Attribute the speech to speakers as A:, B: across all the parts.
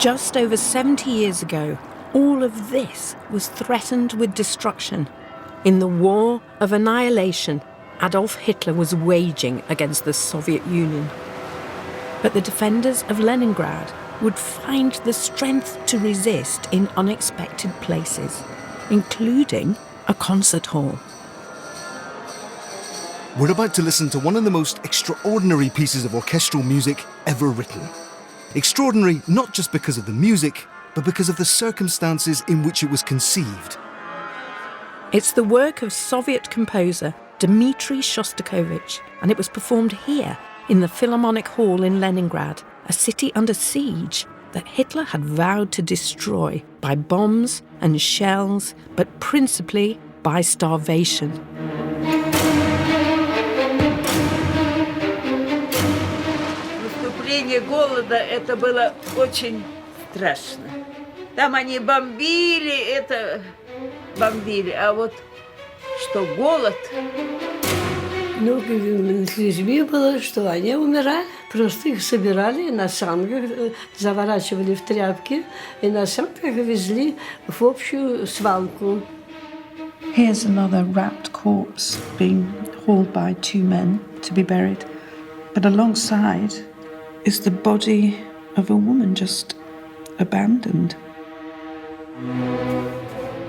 A: Just over 70 years ago, all of this was threatened with destruction in the war of annihilation Adolf Hitler was waging against the Soviet Union. But the defenders of Leningrad would find the strength to resist in unexpected places, including a concert hall.
B: We're about to listen to one of the most extraordinary pieces of orchestral music ever written. Extraordinary not just because of the music, but because of the circumstances in which it was conceived.
A: It's the work of Soviet composer Dmitri Shostakovich, and it was performed here in the Philharmonic Hall in Leningrad, a city under siege that Hitler had vowed to destroy by bombs and shells, but principally by starvation.
C: Наступление голода это было очень страшно. Там они бомбили, а вот что голод.
D: Много с людьми было, что они умирали. Просто их собирали на санках, заворачивали в тряпки и на санках везли в общую свалку.
E: Here's another wrapped corpse being hauled by two men to be buried. But alongside is the body of a woman just abandoned.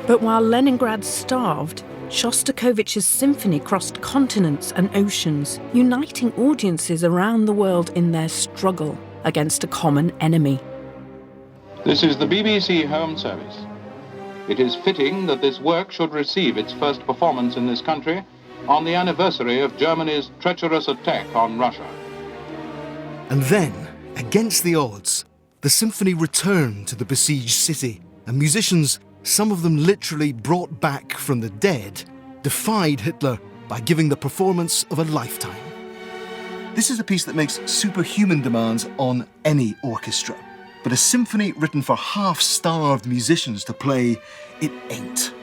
A: But while Leningrad starved, Shostakovich's symphony crossed continents and oceans, uniting audiences around the world in their struggle against a common enemy.
F: This is the BBC Home Service. It is fitting that this work should receive its first performance in this country on the anniversary of Germany's treacherous attack on Russia.
B: And then, against the odds, the symphony returned to the besieged city, and musicians, some of them literally brought back from the dead, defied Hitler by giving the performance of a lifetime. This is a piece that makes superhuman demands on any orchestra, but a symphony written for half-starved musicians to play, it ain't.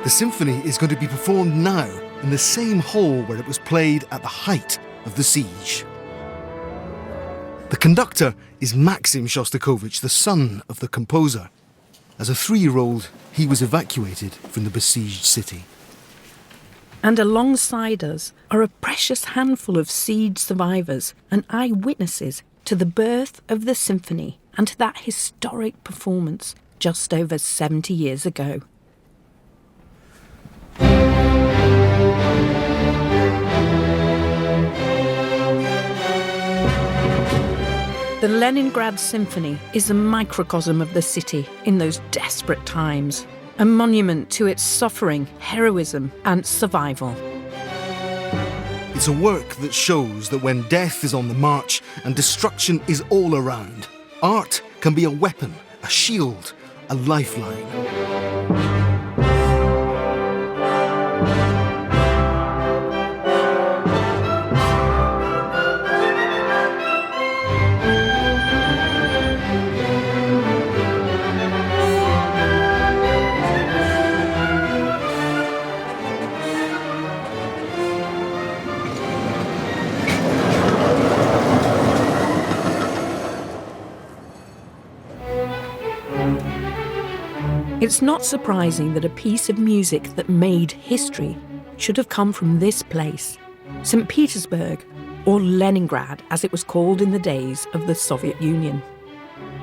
B: The symphony is going to be performed now in the same hall where it was played at the height of the siege. The conductor is Maxim Shostakovich, the son of the composer. As a 3-year-old, he was evacuated from the besieged city.
A: And alongside us are a precious handful of siege survivors and eyewitnesses to the birth of the symphony and to that historic performance just over 70 years ago. The Leningrad Symphony is a microcosm of the city in those desperate times, a monument to its suffering, heroism and survival.
B: It's a work that shows that when death is on the march and destruction is all around, art can be a weapon, a shield, a lifeline.
A: It's not surprising that a piece of music that made history should have come from this place, St. Petersburg, or Leningrad as it was called in the days of the Soviet Union.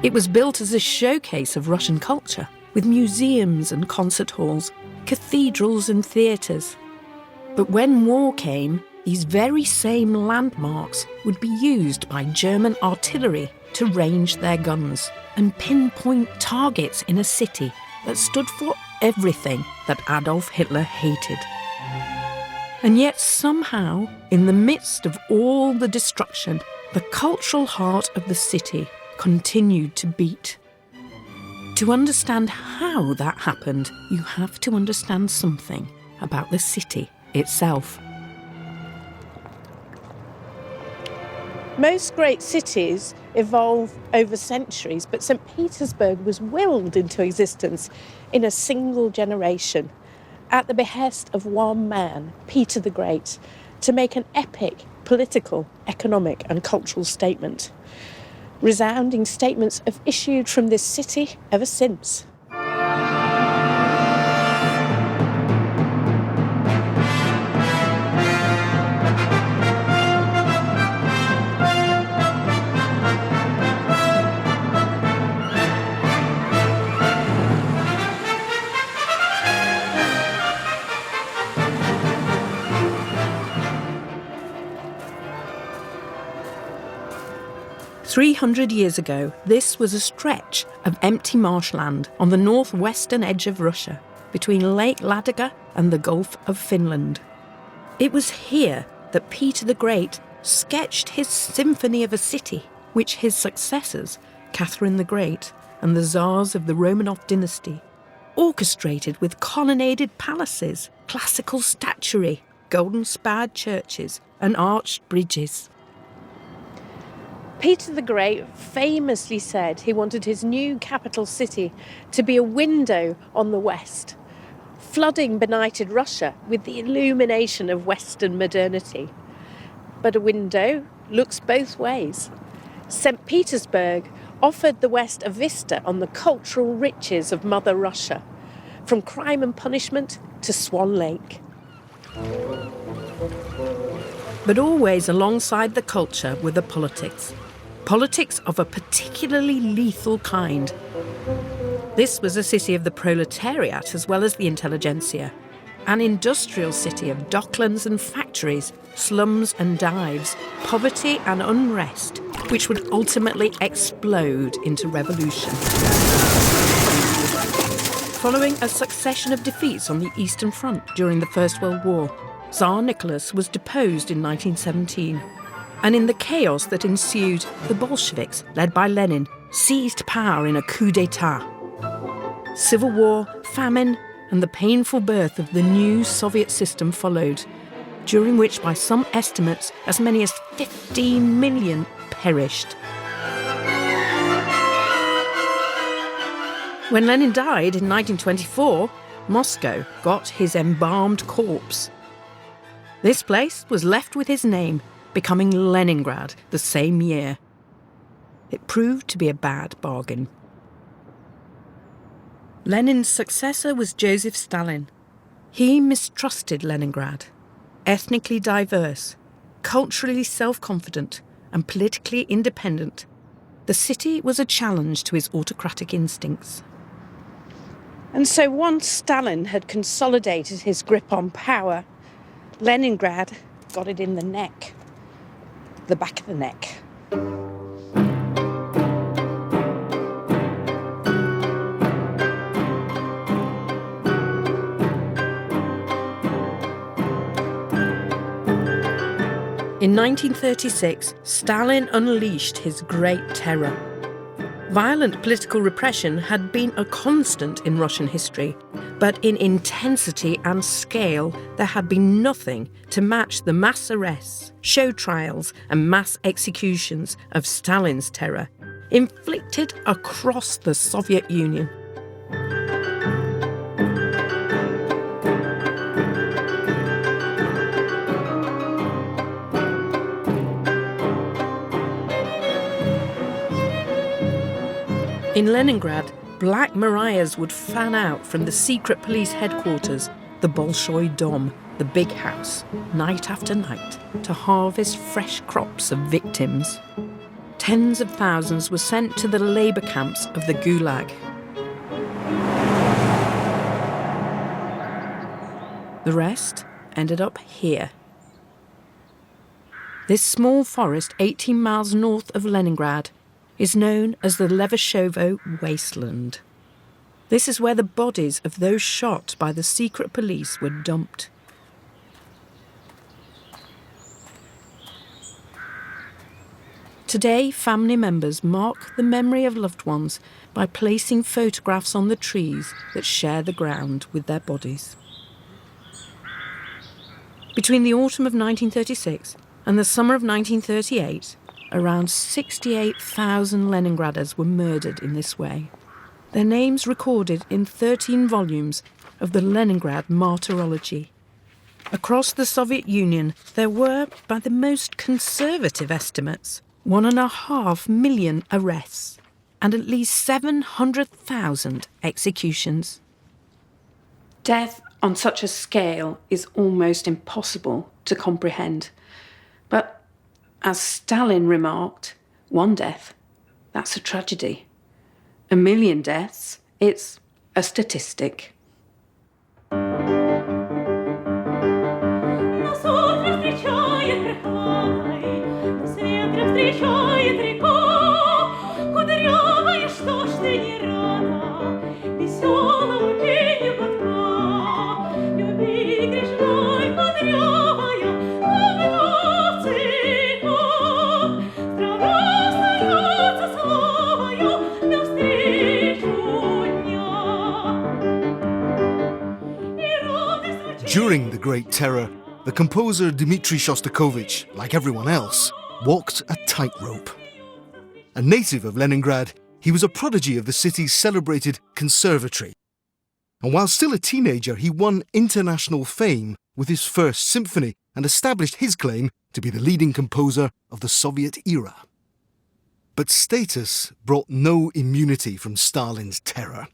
A: It was built as a showcase of Russian culture, with museums and concert halls, cathedrals and theatres. But when war came, these very same landmarks would be used by German artillery to range their guns and pinpoint targets in a city that stood for everything that Adolf Hitler hated. And yet somehow, in the midst of all the destruction, the cultural heart of the city continued to beat. To understand how that happened, you have to understand something about the city itself.
G: Most great cities evolve over centuries, but St. Petersburg was willed into existence in a single generation at the behest of one man, Peter the Great, to make an epic political, economic and cultural statement. Resounding statements have issued from this city ever since.
A: 300 years ago, this was a stretch of empty marshland on the northwestern edge of Russia, between Lake Ladoga and the Gulf of Finland. It was here that Peter the Great sketched his Symphony of a City, which his successors, Catherine the Great and the Tsars of the Romanov dynasty, orchestrated with colonnaded palaces, classical statuary, golden-spired churches and arched bridges.
G: Peter the Great famously said he wanted his new capital city to be a window on the West, flooding benighted Russia with the illumination of Western modernity. But a window looks both ways. St. Petersburg offered the West a vista on the cultural riches of Mother Russia, from Crime and Punishment to Swan Lake.
A: But always alongside the culture were the politics. Politics of a particularly lethal kind. This was a city of the proletariat as well as the intelligentsia, an industrial city of docklands and factories, slums and dives, poverty and unrest, which would ultimately explode into revolution. Following a succession of defeats on the Eastern Front during the First World War, Tsar Nicholas was deposed in 1917. And in the chaos that ensued, the Bolsheviks, led by Lenin, seized power in a coup d'etat. Civil war, famine, and the painful birth of the new Soviet system followed, during which, by some estimates, as many as 15 million perished. When Lenin died in 1924, Moscow got his embalmed corpse. This place was left with his name, becoming Leningrad the same year. It proved to be a bad bargain. Lenin's successor was Joseph Stalin. He mistrusted Leningrad. Ethnically diverse, culturally self-confident, and politically independent, the city was a challenge to his autocratic instincts.
G: And so once Stalin had consolidated his grip on power, Leningrad got it in the neck. The back of the neck.
A: In 1936, Stalin unleashed his Great Terror. Violent political repression had been a constant in Russian history, but in intensity and scale, there had been nothing to match the mass arrests, show trials, and mass executions of Stalin's terror, inflicted across the Soviet Union. In Leningrad, Black Marias would fan out from the secret police headquarters, the Bolshoi Dom, the big house, night after night, to harvest fresh crops of victims. Tens of thousands were sent to the labour camps of the Gulag. The rest ended up here. This small forest 18 miles north of Leningrad is known as the Levashovo Wasteland. This is where the bodies of those shot by the secret police were dumped. Today, family members mark the memory of loved ones by placing photographs on the trees that share the ground with their bodies. Between the autumn of 1936 and the summer of 1938, around 68,000 Leningraders were murdered in this way. Their names recorded in 13 volumes of the Leningrad Martyrology. Across the Soviet Union, there were, by the most conservative estimates, 1.5 million arrests, and at least 700,000 executions.
E: Death on such a scale is almost impossible to comprehend. But as Stalin remarked, one death, that's a tragedy. 1 million deaths, it's a statistic.
B: During the Great Terror, the composer Dmitri Shostakovich, like everyone else, walked a tightrope. A native of Leningrad, he was a prodigy of the city's celebrated conservatory. And while still a teenager, he won international fame with his first symphony and established his claim to be the leading composer of the Soviet era. But status brought no immunity from Stalin's terror.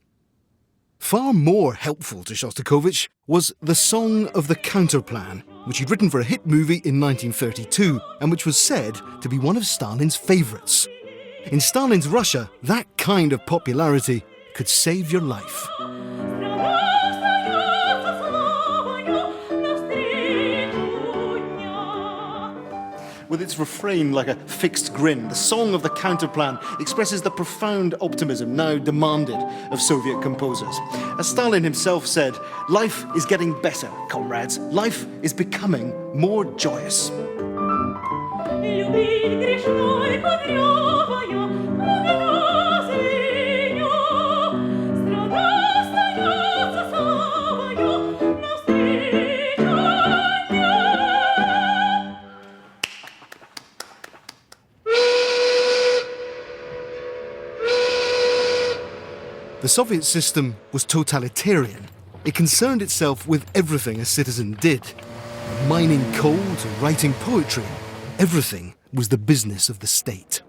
B: Far more helpful to Shostakovich was The Song of the Counterplan, which he'd written for a hit movie in 1932 and which was said to be one of Stalin's favourites. In Stalin's Russia, that kind of popularity could save your life. With its refrain like a fixed grin, the Song of the Counterplan expresses the profound optimism now demanded of Soviet composers. As Stalin himself said, life is getting better, comrades. Life is becoming more joyous. The Soviet system was totalitarian. It concerned itself with everything a citizen did. From mining coal to writing poetry, everything was the business of the state.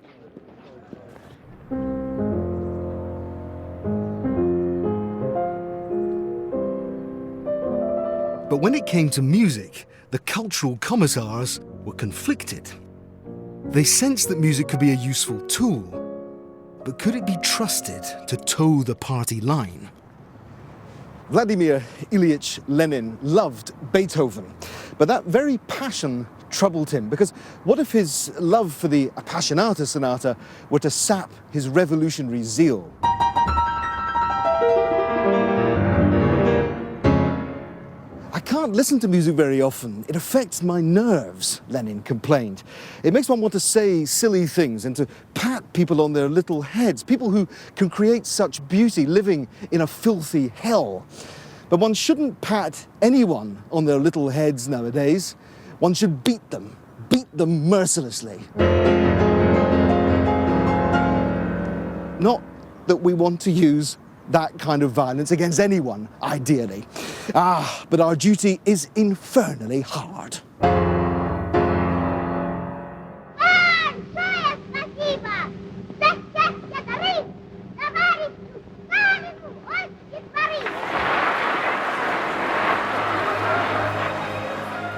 B: But when it came to music, the cultural commissars were conflicted. They sensed that music could be a useful tool, but could it be trusted to toe the party line? Vladimir Ilyich Lenin loved Beethoven, but that very passion troubled him, because what if his love for the Appassionata Sonata were to sap his revolutionary zeal? I can't listen to music very often. It affects my nerves, Lenin complained. It makes one want to say silly things and to pat people on their little heads, people who can create such beauty living in a filthy hell. But one shouldn't pat anyone on their little heads nowadays. One should beat them mercilessly. Not that we want to use that kind of violence against anyone, ideally. But our duty is infernally hard.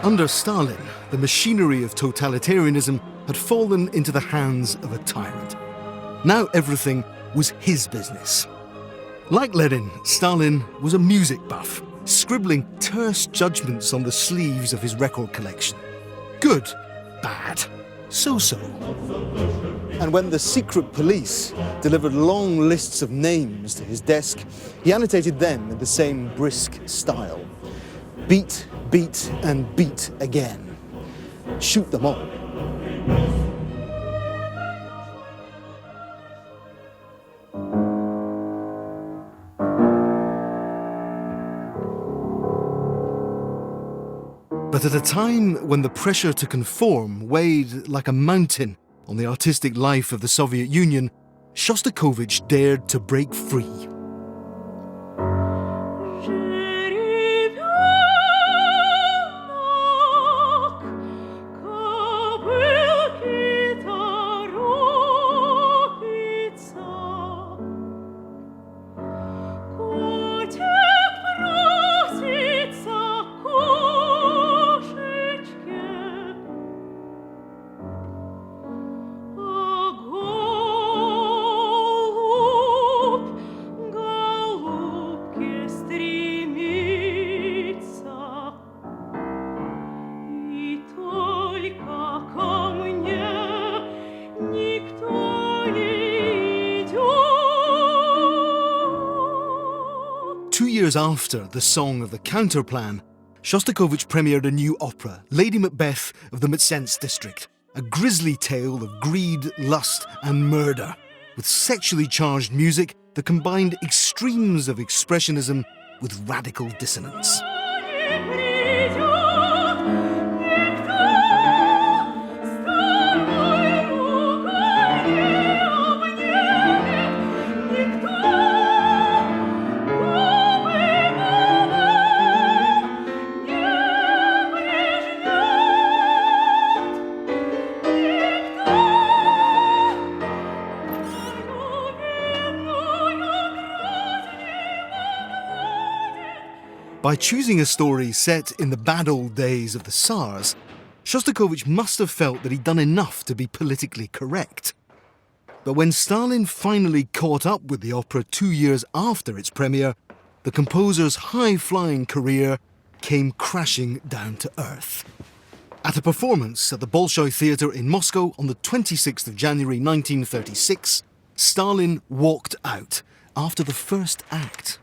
B: Under Stalin, the machinery of totalitarianism had fallen into the hands of a tyrant. Now everything was his business. Like Lenin, Stalin was a music buff, scribbling terse judgments on the sleeves of his record collection. Good, bad, so-so. And when the secret police delivered long lists of names to his desk, he annotated them in the same brisk style. Beat, beat, and beat again. Shoot them all. But at a time when the pressure to conform weighed like a mountain on the artistic life of the Soviet Union, Shostakovich dared to break free. 2 years after The Song of the Counterplan, Shostakovich premiered a new opera, Lady Macbeth of the Mtsensk district, a grisly tale of greed, lust and murder, with sexually charged music that combined extremes of expressionism with radical dissonance. By choosing a story set in the bad old days of the Tsars, Shostakovich must have felt that he'd done enough to be politically correct. But when Stalin finally caught up with the opera 2 years after its premiere, the composer's high-flying career came crashing down to earth. At a performance at the Bolshoi Theatre in Moscow on the 26th of January 1936, Stalin walked out after the first act.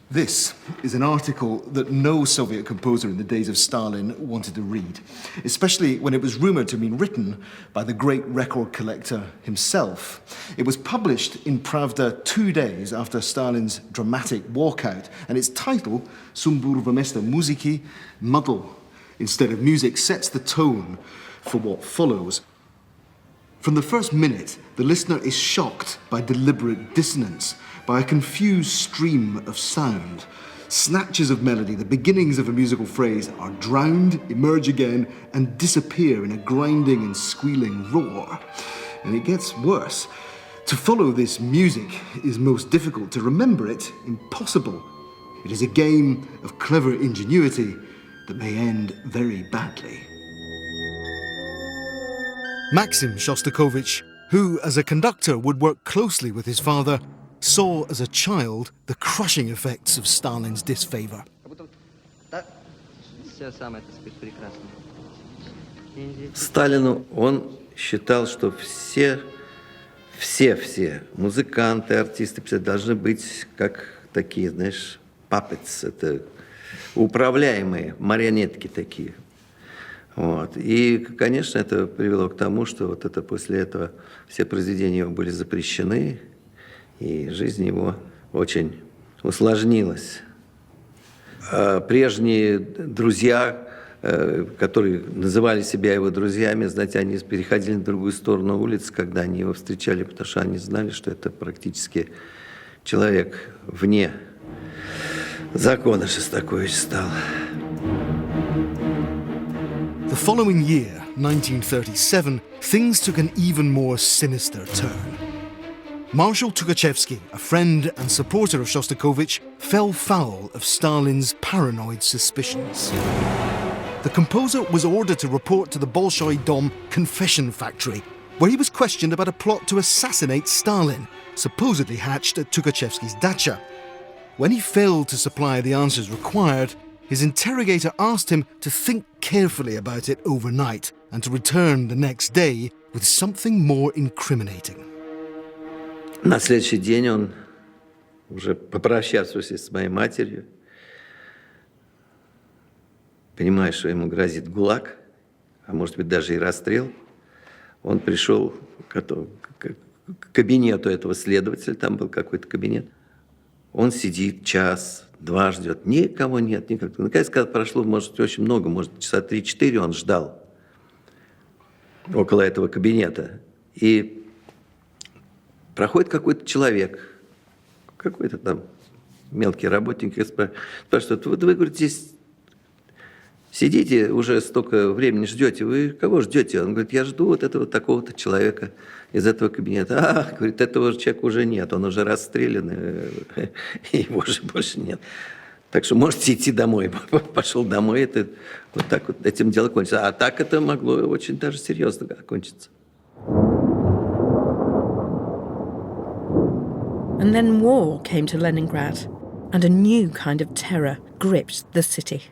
B: This is an article that no Soviet composer in the days of Stalin wanted to read, especially when it was rumoured to have been written by the great record collector himself. It was published in Pravda 2 days after Stalin's dramatic walkout, and its title, Sumbur vmesto muziki, muddle instead of music, sets the tone for what follows. From the first minute, the listener is shocked by deliberate dissonance, by a confused stream of sound. Snatches of melody, the beginnings of a musical phrase, are drowned, emerge again, and disappear in a grinding and squealing roar. And it gets worse. To follow this music is most difficult. To remember it, impossible. It is a game of clever ingenuity that may end very badly. Maxim Shostakovich, who as a conductor would work closely with his father, saw as a child the crushing effects of Stalin's disfavor.
H: Сталину он считал, что все музыканты, артисты должны быть как такие, знаешь, puppets, это управляемые марионетки такие. Вот. И, конечно, это привело к тому, что вот это после этого все произведения его были запрещены, и жизнь его очень усложнилась. Прежние друзья, которые называли себя его друзьями, знаете, они переходили на другую сторону улицы, когда они его встречали, потому что они знали, что это практически человек вне закона. Шостакович стал.
B: The following year, 1937, things took an even more sinister turn. Marshal Tukhachevsky, a friend and supporter of Shostakovich, fell foul of Stalin's paranoid suspicions. The composer was ordered to report to the Bolshoi Dom confession factory, where he was questioned about a plot to assassinate Stalin, supposedly hatched at Tukhachevsky's dacha. When he failed to supply the answers required, his interrogator asked him to think carefully about it overnight and to return the next day with something more incriminating.
H: На следующий день он, уже попрощавшись с моей матерью, понимая, что ему грозит ГУЛАГ, а может быть даже и расстрел, он пришел к кабинету этого следователя, там был какой-то кабинет. Он сидит час-два ждет, никого нет, никак. Наконец, когда прошло, может, очень много, может, часа 3-4 он ждал около этого кабинета. И проходит какой-то человек, какой-то там мелкий работник, и спрашивает, вот вы, говорит, здесь сидите, уже столько времени ждете, вы кого ждете? Он говорит, я жду вот этого такого-то человека из этого кабинета. Говорит, этого человека уже нет, он уже расстрелян, и его же больше нет. Так что можете идти домой. Пошел домой, это вот так вот этим дело кончится. А так это могло очень даже серьезно кончиться.
A: And then war came to Leningrad, and a new kind of terror gripped the city.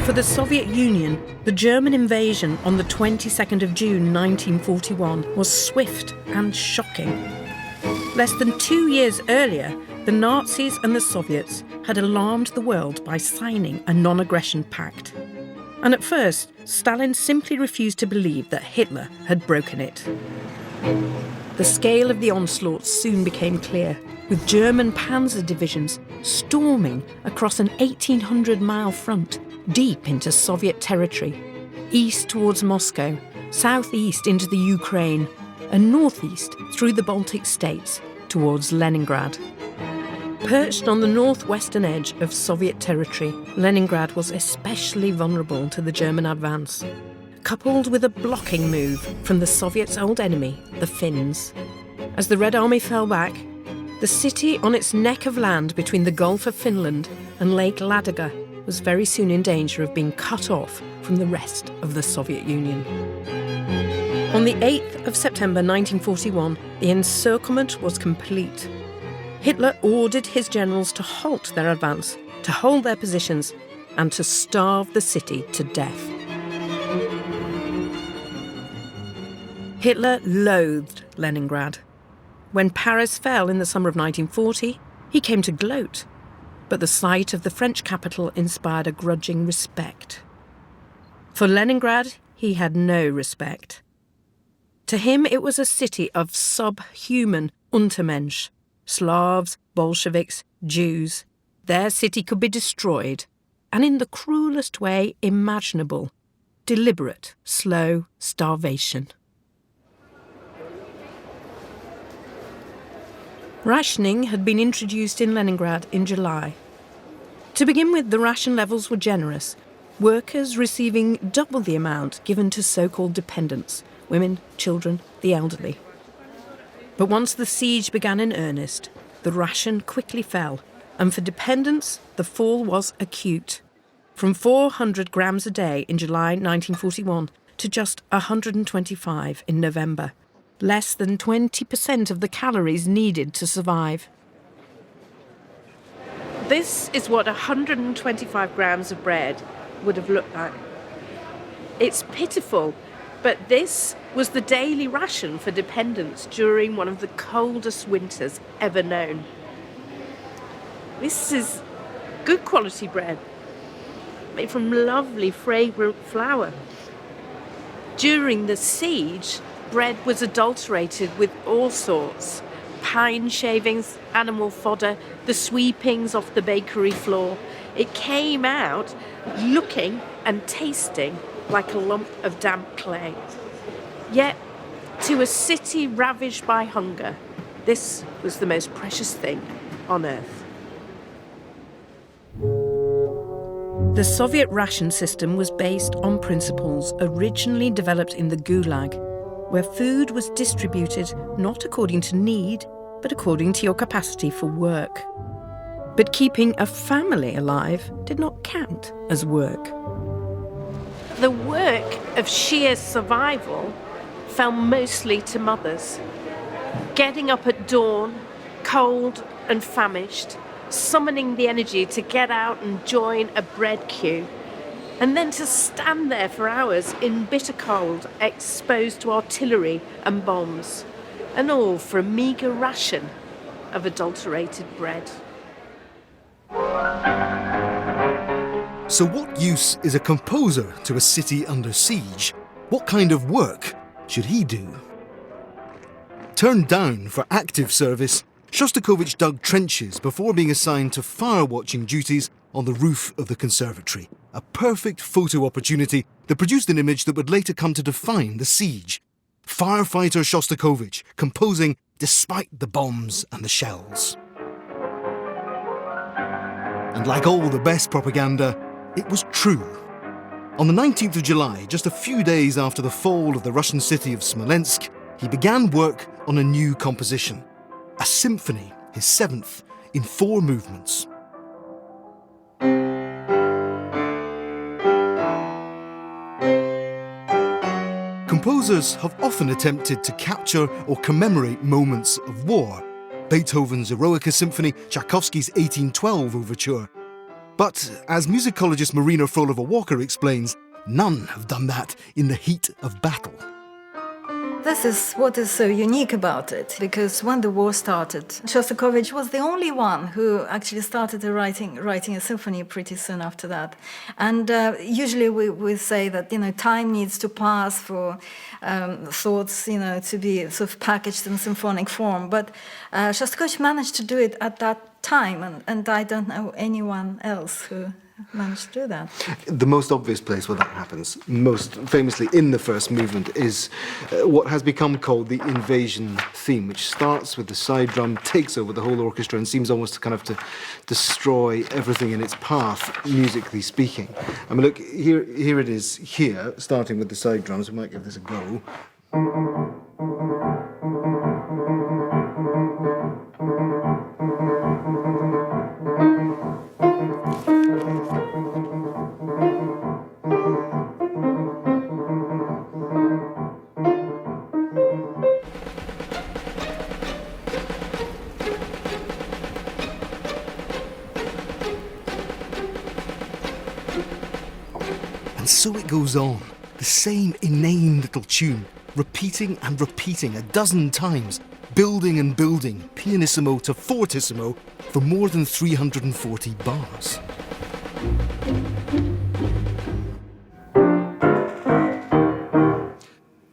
A: For the Soviet Union, the German invasion on the 22nd of June 1941 was swift and shocking. Less than 2 years earlier, the Nazis and the Soviets had alarmed the world by signing a non-aggression pact. And at first, Stalin simply refused to believe that Hitler had broken it. The scale of the onslaught soon became clear, with German panzer divisions storming across an 1,800-mile front deep into Soviet territory, east towards Moscow, southeast into the Ukraine, and northeast through the Baltic states towards Leningrad. Perched on the northwestern edge of Soviet territory, Leningrad was especially vulnerable to the German advance, coupled with a blocking move from the Soviets' old enemy, the Finns. As the Red Army fell back, the city on its neck of land between the Gulf of Finland and Lake Ladoga was very soon in danger of being cut off from the rest of the Soviet Union. On the 8th of September 1941, the encirclement was complete. Hitler ordered his generals to halt their advance, to hold their positions, and to starve the city to death. Hitler loathed Leningrad. When Paris fell in the summer of 1940, he came to gloat, but the sight of the French capital inspired a grudging respect. For Leningrad, he had no respect. To him, it was a city of subhuman Untermensch, Slavs, Bolsheviks, Jews. Their city could be destroyed, and in the cruelest way imaginable, deliberate, slow starvation. Rationing had been introduced in Leningrad in July. To begin with, the ration levels were generous, workers receiving double the amount given to so-called dependents, women, children, the elderly. But once the siege began in earnest, the ration quickly fell, and for dependents, the fall was acute. From 400 grams a day in July 1941 to just 125 in November. Less than 20% of the calories needed to survive.
G: This is what 125 grams of bread would have looked like. It's pitiful, but this was the daily ration for dependents during one of the coldest winters ever known. This is good quality bread, made from lovely fragrant flour. During the siege, bread was adulterated with all sorts: pine shavings, animal fodder, the sweepings off the bakery floor. It came out looking and tasting like a lump of damp clay. Yet, to a city ravaged by hunger, this was the most precious thing on earth.
A: The Soviet ration system was based on principles originally developed in the Gulag, where food was distributed not according to need, but according to your capacity for work. But keeping a family alive did not count as work.
G: The work of sheer survival fell mostly to mothers. Getting up at dawn, cold and famished, summoning the energy to get out and join a bread queue, and then to stand there for hours in bitter cold, exposed to artillery and bombs, and all for a meagre ration of adulterated bread.
B: So what use is a composer to a city under siege? What kind of work should he do? Turned down for active service, Shostakovich dug trenches before being assigned to fire-watching duties on the roof of the conservatory. A perfect photo opportunity that produced an image that would later come to define the siege. Firefighter Shostakovich composing despite the bombs and the shells. And like all the best propaganda, it was true. On the 19th of July, just a few days after the fall of the Russian city of Smolensk, he began work on a new composition. A symphony, his seventh, in 4 movements. Composers have often attempted to capture or commemorate moments of war. Beethoven's Eroica Symphony, Tchaikovsky's 1812 Overture. But, as musicologist Marina Frolova-Walker explains, none have done that in the heat of battle.
I: This is what is so unique about it, because when the war started, Shostakovich was the only one who actually started writing a symphony pretty soon after that. And usually we say that, time needs to pass for thoughts, to be sort of packaged in symphonic form. But Shostakovich managed to do it at that time, and I don't know anyone else who managed to do that.
B: The most obvious place where that happens, most famously in the first movement, is what has become called the invasion theme, which starts with the side drum, takes over the whole orchestra, and seems almost to destroy everything in its path, musically speaking. I mean, look, here it is here, starting with the side drums. We might give this a go. And so it goes on, the same inane little tune, repeating and repeating a dozen times, building and building, pianissimo to fortissimo, for more than 340 bars.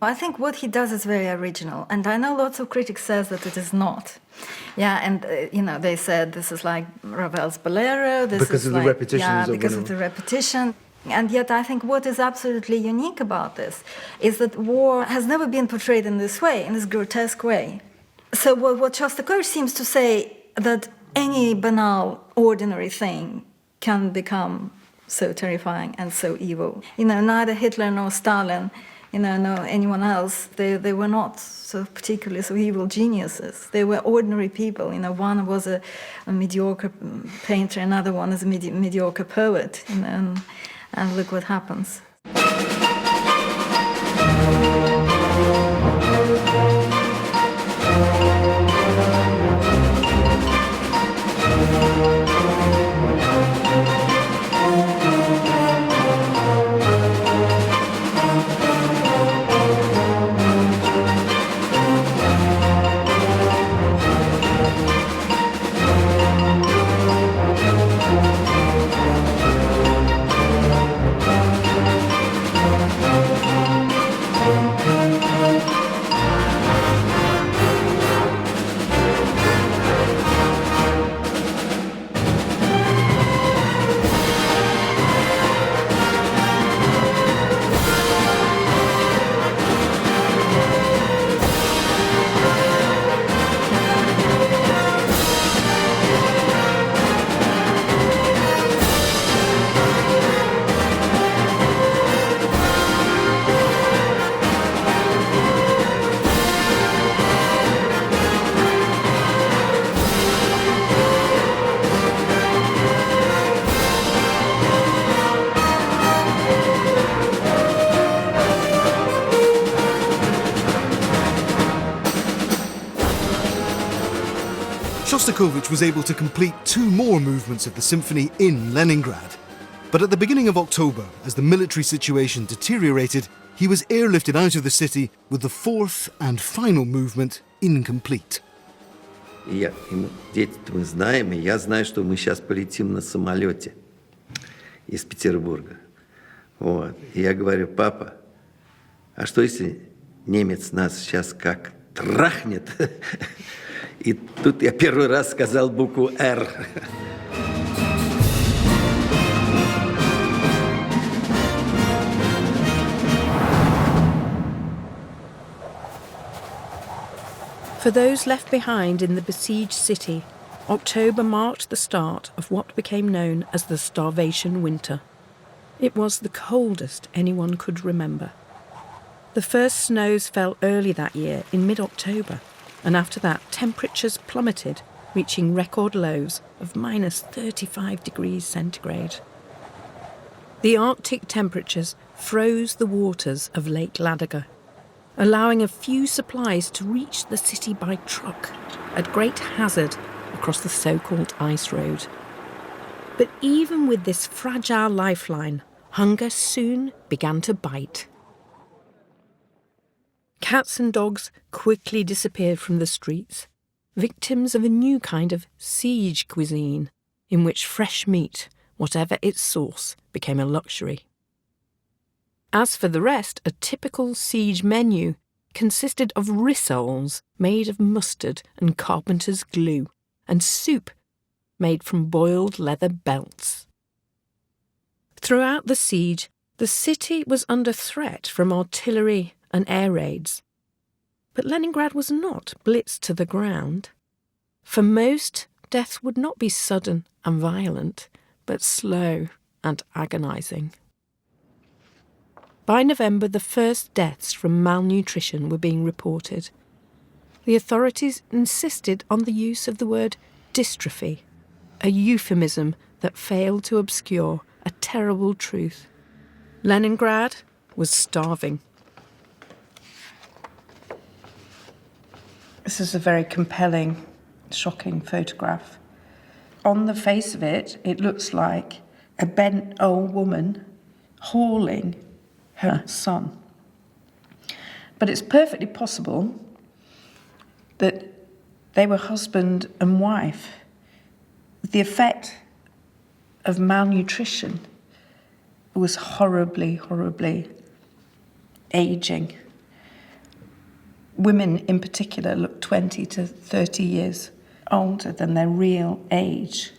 I: I think what he does is very original, and I know lots of critics says that it is not. Yeah, and they said this is like Ravel's Bolero.
B: Because of the repetitions.
I: Yeah, because of the repetition. And yet I think what is absolutely unique about this is that war has never been portrayed in this way, in this grotesque way. So what Shostakovich seems to say, that any banal, ordinary thing can become so terrifying and so evil. Neither Hitler nor Stalin, nor anyone else, they were not so particularly so evil geniuses. They were ordinary people. One was a mediocre painter, another one is a mediocre poet, and look what happens.
B: Shostakovich was able to complete 2 more movements of the symphony in Leningrad. But at the beginning of October, as the military situation deteriorated, he was airlifted out of the city with the 4th and final movement incomplete.
H: Дети, мы знаем, и я знаю, что мы сейчас полетим на самолете из Петербурга. Вот. И я говорю: папа, а что если немец нас сейчас как трахнет? И тут я первый раз сказал букву «Р».
A: For those left behind in the besieged city, October marked the start of what became known as the Starvation Winter. It was the coldest anyone could remember. The first snows fell early that year in mid-October, and after that temperatures plummeted, reaching record lows of minus 35 degrees centigrade. The Arctic temperatures froze the waters of Lake Ladoga, allowing a few supplies to reach the city by truck at great hazard across the so-called ice road. But even with this fragile lifeline, hunger soon began to bite. Cats and dogs quickly disappeared from the streets, victims of a new kind of siege cuisine, in which fresh meat, whatever its source, became a luxury. As for the rest, a typical siege menu consisted of rissoles made of mustard and carpenter's glue, and soup made from boiled leather belts. Throughout the siege, the city was under threat from artillery and air raids. But Leningrad was not blitzed to the ground. For most, death would not be sudden and violent, but slow and agonising. By November, the first deaths from malnutrition were being reported. The authorities insisted on the use of the word dystrophy, a euphemism that failed to obscure a terrible truth. Leningrad was starving.
E: This is a very compelling, shocking photograph. On the face of it, it looks like a bent old woman hauling her son. But it's perfectly possible that they were husband and wife. The effect of malnutrition was horribly, horribly aging. Women in particular look 20 to 30 years older than their real age.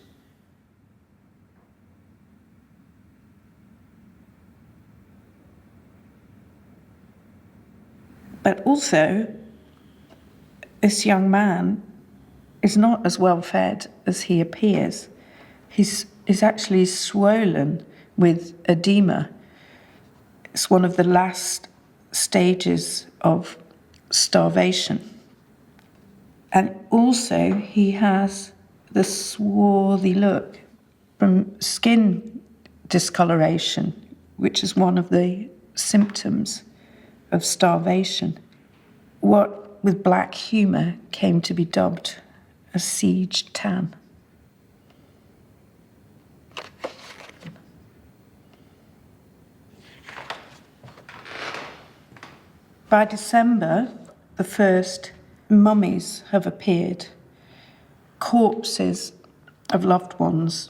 E: But also, this young man is not as well fed as he appears. He's actually swollen with edema. It's one of the last stages of starvation. And also he has the swarthy look from skin discoloration, which is one of the symptoms of starvation. What, with black humour, came to be dubbed a siege tan. By December, the first mummies have appeared, corpses of loved ones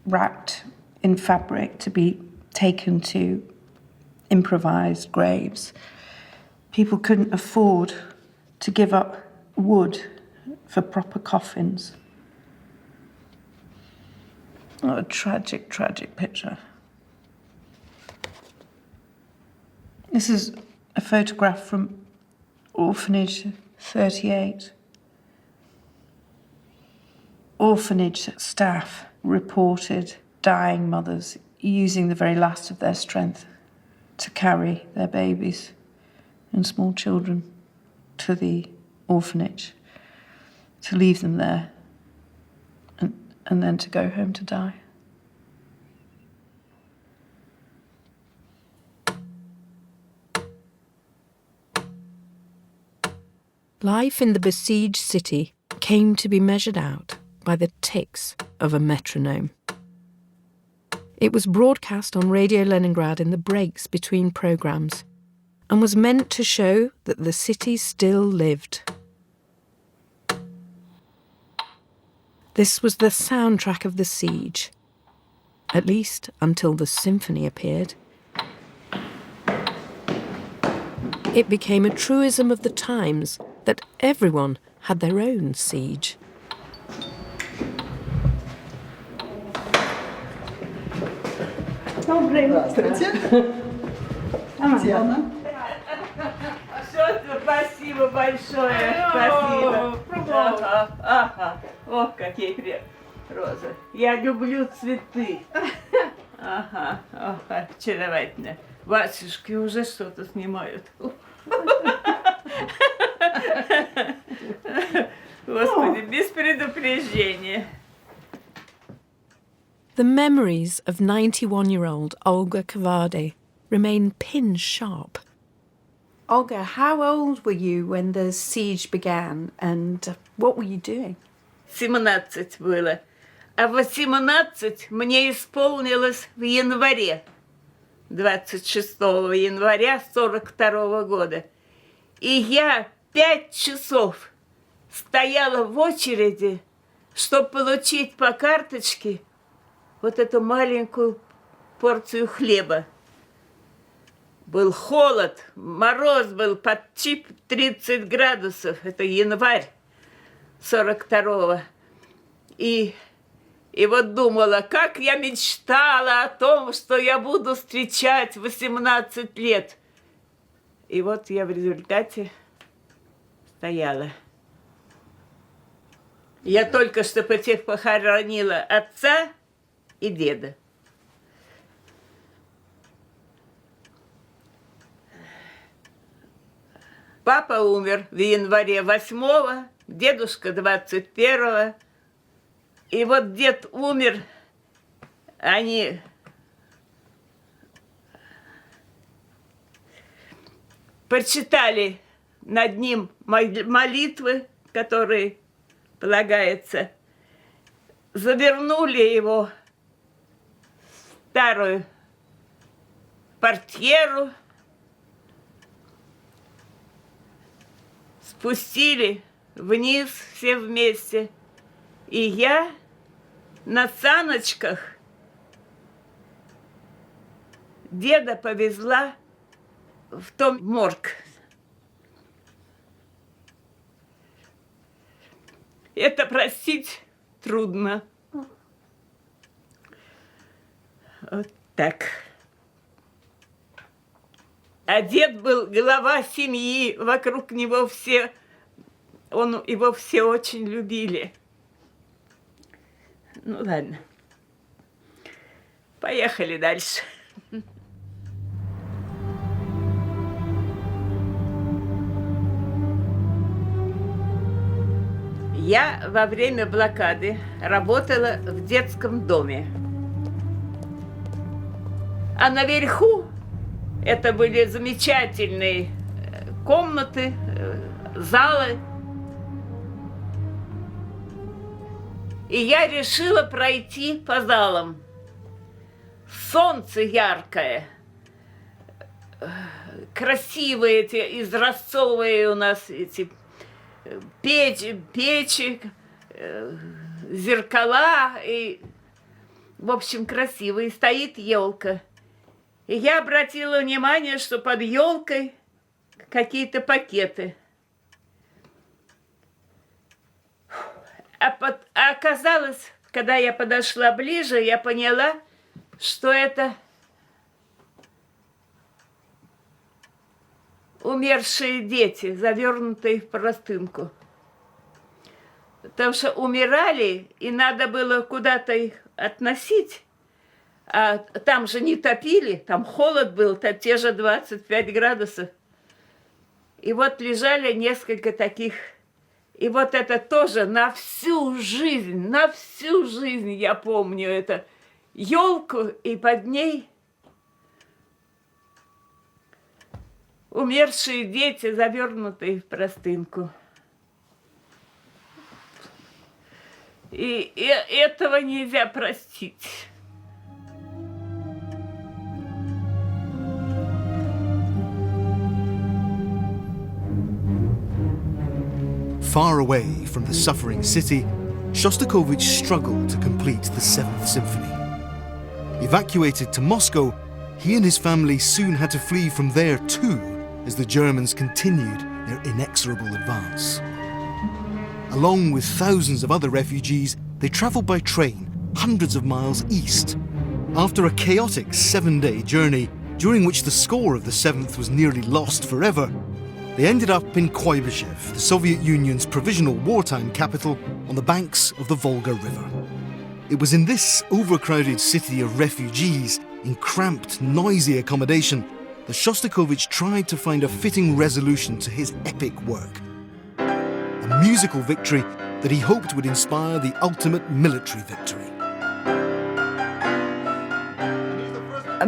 E: wrapped in fabric to be taken to improvised graves. People couldn't afford to give up wood for proper coffins. What a tragic, tragic picture. This is a photograph from Orphanage 38. Orphanage staff reported dying mothers using the very last of their strength to carry their babies and small children to the orphanage, to leave them there, and then to go home to die.
A: Life in the besieged city came to be measured out by the ticks of a metronome. It was broadcast on Radio Leningrad in the breaks between programmes and was meant to show that the city still lived. This was the soundtrack of the siege, at least until the symphony appeared. It became a truism of the times that everyone had their own siege.
C: Спасибо большое. Спасибо. Ага. Ох, какие розы. Я люблю цветы. Ага. Ох, очаровательно. Батюшки уже что-то снимают. Господи, без предупреждения.
A: The memories of 91-year-old Olga Kavade remain pin-sharp.
J: Olga, how old were you when the siege began and what were you doing?
C: 17 было. А 18 мне исполнилось в январе, 26 января 42 года. И я 5 часов стояла в очереди, чтобы получить по карточке вот эту маленькую порцию хлеба. Был холод, мороз был почти 30 градусов. Это январь 42-го. И вот думала, как я мечтала о том, что я буду встречать 18 лет. И вот я в результате стояла. Я только что похоронила отца и деда. Папа умер в январе 8-го, дедушка 21-го. И вот дед умер, они прочитали над ним молитвы, которые полагается, завернули его в старую портьеру, спустили вниз все вместе, и я на саночках деда повезла в том морг. Это простить трудно. Вот так. А дед был глава семьи, вокруг него все, его все очень любили. Ну ладно, поехали дальше. Я во время блокады работала в детском доме. А наверху это были замечательные комнаты, залы. И я решила пройти по залам. Солнце яркое, красивые эти изразцовые у нас эти печи, зеркала, и, в общем, красиво. И стоит елка. И я обратила внимание, что под елкой какие-то пакеты. А оказалось, когда я подошла ближе, я поняла, что это умершие дети, завернутые в простынку. Потому что умирали, и надо было куда-то их относить. А там же не топили, там холод был, там те же 25 градусов. И вот лежали несколько таких. И вот это тоже на всю жизнь я помню это. Елку, и под ней умершие дети, завернутые в простынку. И этого нельзя простить.
B: Far away from the suffering city, Shostakovich struggled to complete the Seventh Symphony. Evacuated to Moscow, he and his family soon had to flee from there too, as the Germans continued their inexorable advance. Along with thousands of other refugees, they travelled by train hundreds of miles east. After a chaotic 7-day journey, during which the score of the Seventh was nearly lost forever, they ended up in Kuibyshev, the Soviet Union's provisional wartime capital on the banks of the Volga River. It was in this overcrowded city of refugees, in cramped, noisy accommodation, that Shostakovich tried to find a fitting resolution to his epic work. A musical victory that he hoped would inspire the ultimate military victory.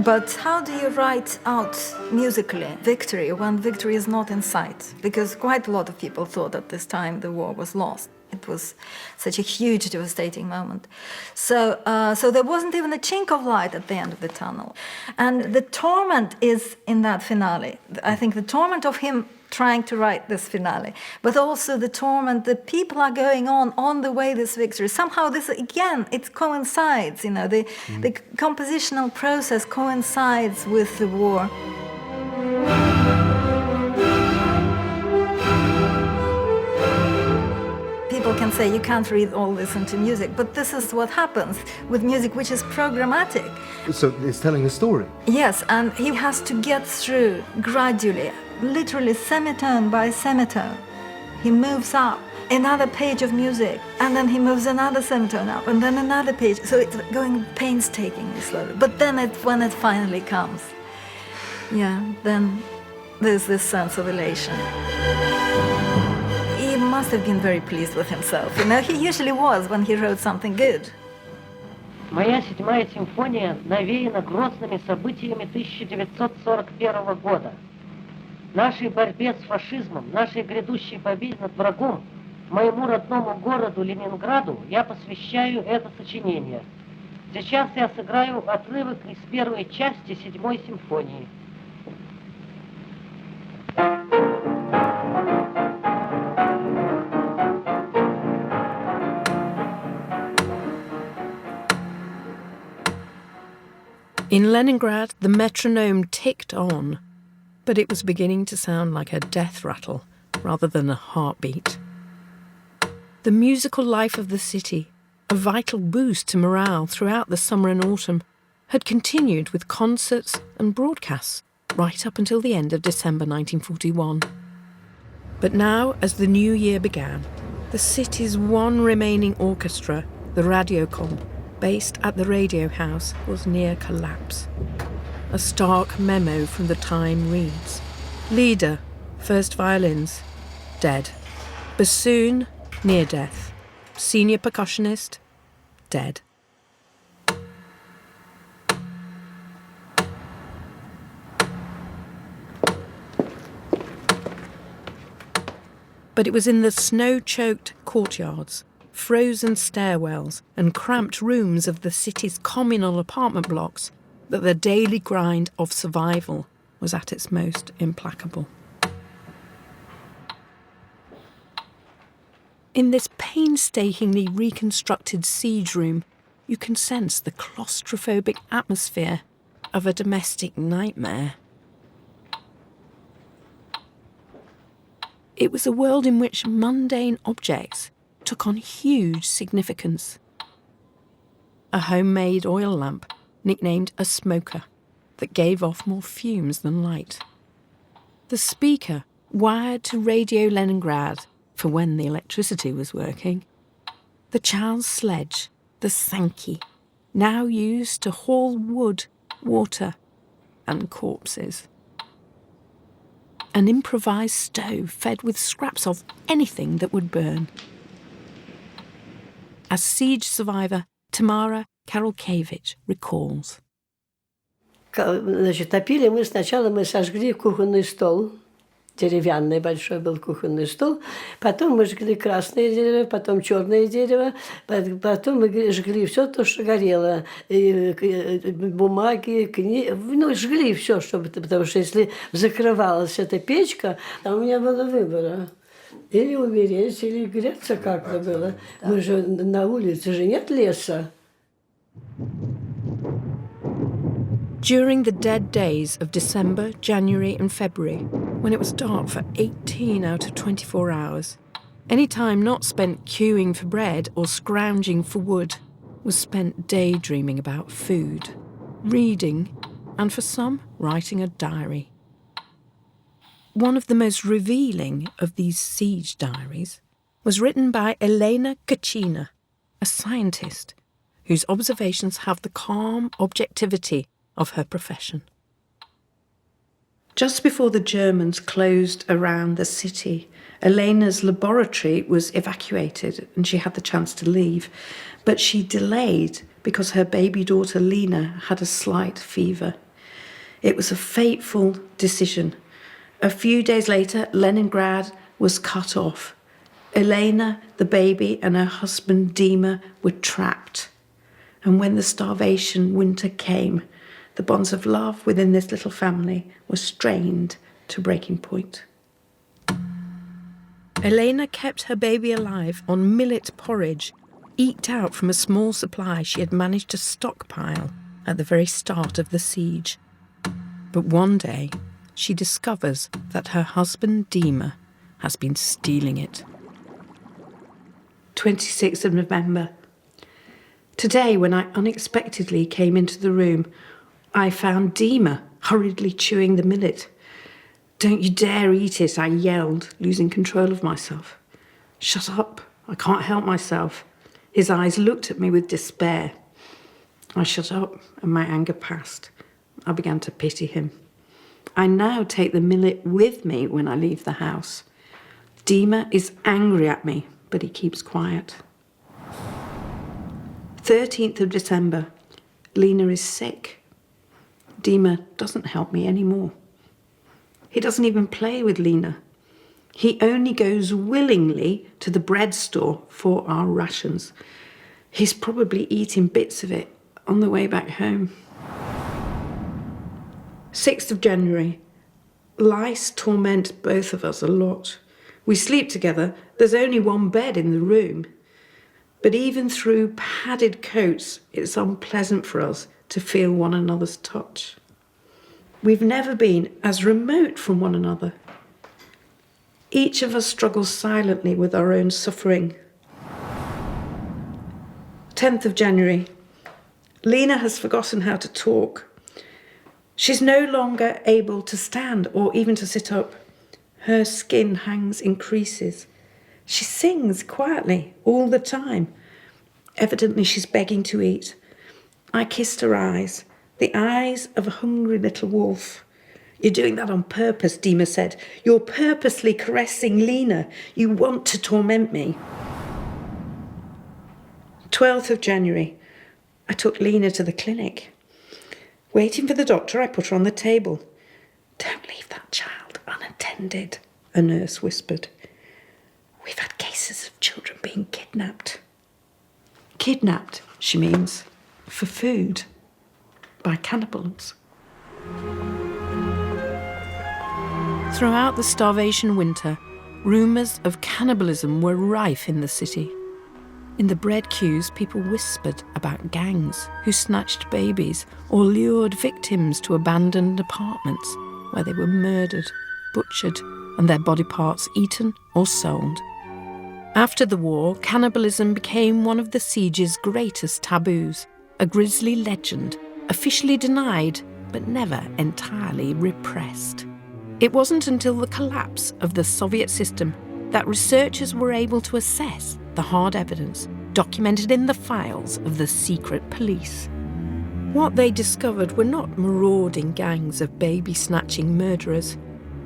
I: But how do you write out musically victory when victory is not in sight? Because quite a lot of people thought at this time the war was lost. It It was such a huge, devastating moment. So there wasn't even a chink of light at the end of the tunnel. And the torment is in that finale. I think the torment of him trying to write this finale, but also the torment that people are going on the way this victory. Somehow this, again, it coincides, you know, the compositional process coincides with the war. People can say you can't read all this into music, but this is what happens with music, which is programmatic.
B: So it's telling a story.
I: Yes, and he has to get through gradually, literally semitone by semitone. He moves up another page of music, and then he moves another semitone up, and then another page. So it's going painstakingly slowly. But then when it finally comes, then there's this sense of elation. He must have been very pleased with himself. You know, he usually was when he wrote something good.
K: Моя седьмая симфония навеяна грозными событиями 1941 года. Нашей борьбе с фашизмом, нашей грядущей победе над врагом, моему родному городу Ленинграду я посвящаю это сочинение. Сейчас я сыграю отрывок из первой части седьмой симфонии.
A: In Leningrad, the metronome ticked on, but it was beginning to sound like a death rattle rather than a heartbeat. The musical life of the city, a vital boost to morale throughout the summer and autumn, had continued with concerts and broadcasts right up until the end of December 1941. But now, as the new year began, the city's one remaining orchestra, the Radiocom, based at the radio house, was near collapse. A stark memo from the Time reads: leader, first violins, dead. Bassoon, near death. Senior percussionist, dead. But it was in the snow-choked courtyards, frozen stairwells and cramped rooms of the city's communal apartment blocks that the daily grind of survival was at its most implacable. In this painstakingly reconstructed siege room, you can sense the claustrophobic atmosphere of a domestic nightmare. It was a world in which mundane objects took on huge significance. A homemade oil lamp, nicknamed a smoker, that gave off more fumes than light. The speaker, wired to Radio Leningrad for when the electricity was working. The child's sledge, the Sankey, now used to haul wood, water, and corpses. An improvised stove fed with scraps of anything that would burn. As siege survivor Tamara Karolkiewicz recalls.
D: Значит, топили мы сначала, сожгли кухонный стол. Деревянный большой был кухонный стол. Потом мы жгли красное дерево, потом черное дерево. Потом мы жгли все то, что горело. Бумаги, книги. Ну, жгли все, чтобы, потому что если закрывалась эта печка, там у меня было выбора. Или умереть, или греться как-то было. Мы же на улице же нет леса.
A: During the dead days of December, January and February, when it was dark for 18 out of 24 hours, any time not spent queuing for bread or scrounging for wood was spent daydreaming about food, reading, and for some, writing a diary. One of the most revealing of these siege diaries was written by Elena Kachina, a scientist whose observations have the calm objectivity of her profession.
E: Just before the Germans closed around the city, Elena's laboratory was evacuated and she had the chance to leave, but she delayed because her baby daughter Lena had a slight fever. It was a fateful decision. A few days later, Leningrad was cut off. Elena, the baby, and her husband Dima were trapped. And when the starvation winter came, the bonds of love within this little family were strained to breaking point.
A: Elena kept her baby alive on millet porridge, eked out from a small supply she had managed to stockpile at the very start of the siege. But one day, she discovers that her husband Dima has been stealing it.
E: 26th of November. Today, when I unexpectedly came into the room, I found Dima hurriedly chewing the millet. "Don't you dare eat it," I yelled, losing control of myself. "Shut up, I can't help myself." His eyes looked at me with despair. I shut up and my anger passed. I began to pity him. I now take the millet with me when I leave the house. Dima is angry at me, but he keeps quiet. 13th of December. Lena is sick. Dima doesn't help me anymore. He doesn't even play with Lena. He only goes willingly to the bread store for our rations. He's probably eating bits of it on the way back home. 6th of January. Lice torment both of us a lot. We sleep together. There's only one bed in the room. But even through padded coats, it's unpleasant for us to feel one another's touch. We've never been as remote from one another. Each of us struggles silently with our own suffering. 10th of January. Lena has forgotten how to talk. She's no longer able to stand or even to sit up. Her skin hangs in creases. She sings quietly all the time. Evidently she's begging to eat. I kissed her eyes, the eyes of a hungry little wolf. "You're doing that on purpose," Dima said. "You're purposely caressing Lena. You want to torment me." 12th of January. I took Lena to the clinic. Waiting for the doctor, I put her on the table. "Don't leave that child unattended," a nurse whispered. "We've had cases of children being kidnapped." Kidnapped, she means, for food, by cannibals.
A: Throughout the starvation winter, rumours of cannibalism were rife in the city. In the bread queues, people whispered about gangs who snatched babies or lured victims to abandoned apartments where they were murdered, butchered, and their body parts eaten or sold. After the war, cannibalism became one of the siege's greatest taboos, a grisly legend, officially denied but never entirely repressed. It wasn't until the collapse of the Soviet system that researchers were able to assess the hard evidence documented in the files of the secret police. What they discovered were not marauding gangs of baby-snatching murderers,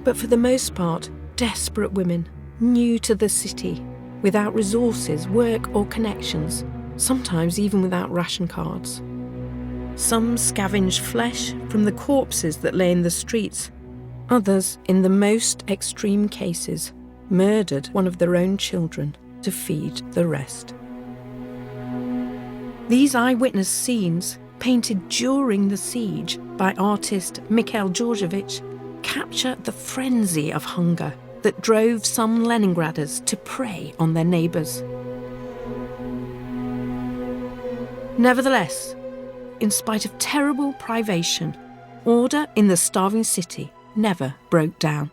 A: but for the most part, desperate women, new to the city, without resources, work or connections, sometimes even without ration cards. Some scavenged flesh from the corpses that lay in the streets. Others, in the most extreme cases, murdered one of their own children to feed the rest. These eyewitness scenes, painted during the siege by artist Mikhail Georgievich, capture the frenzy of hunger that drove some Leningraders to prey on their neighbours. Nevertheless, in spite of terrible privation, order in the starving city never broke down.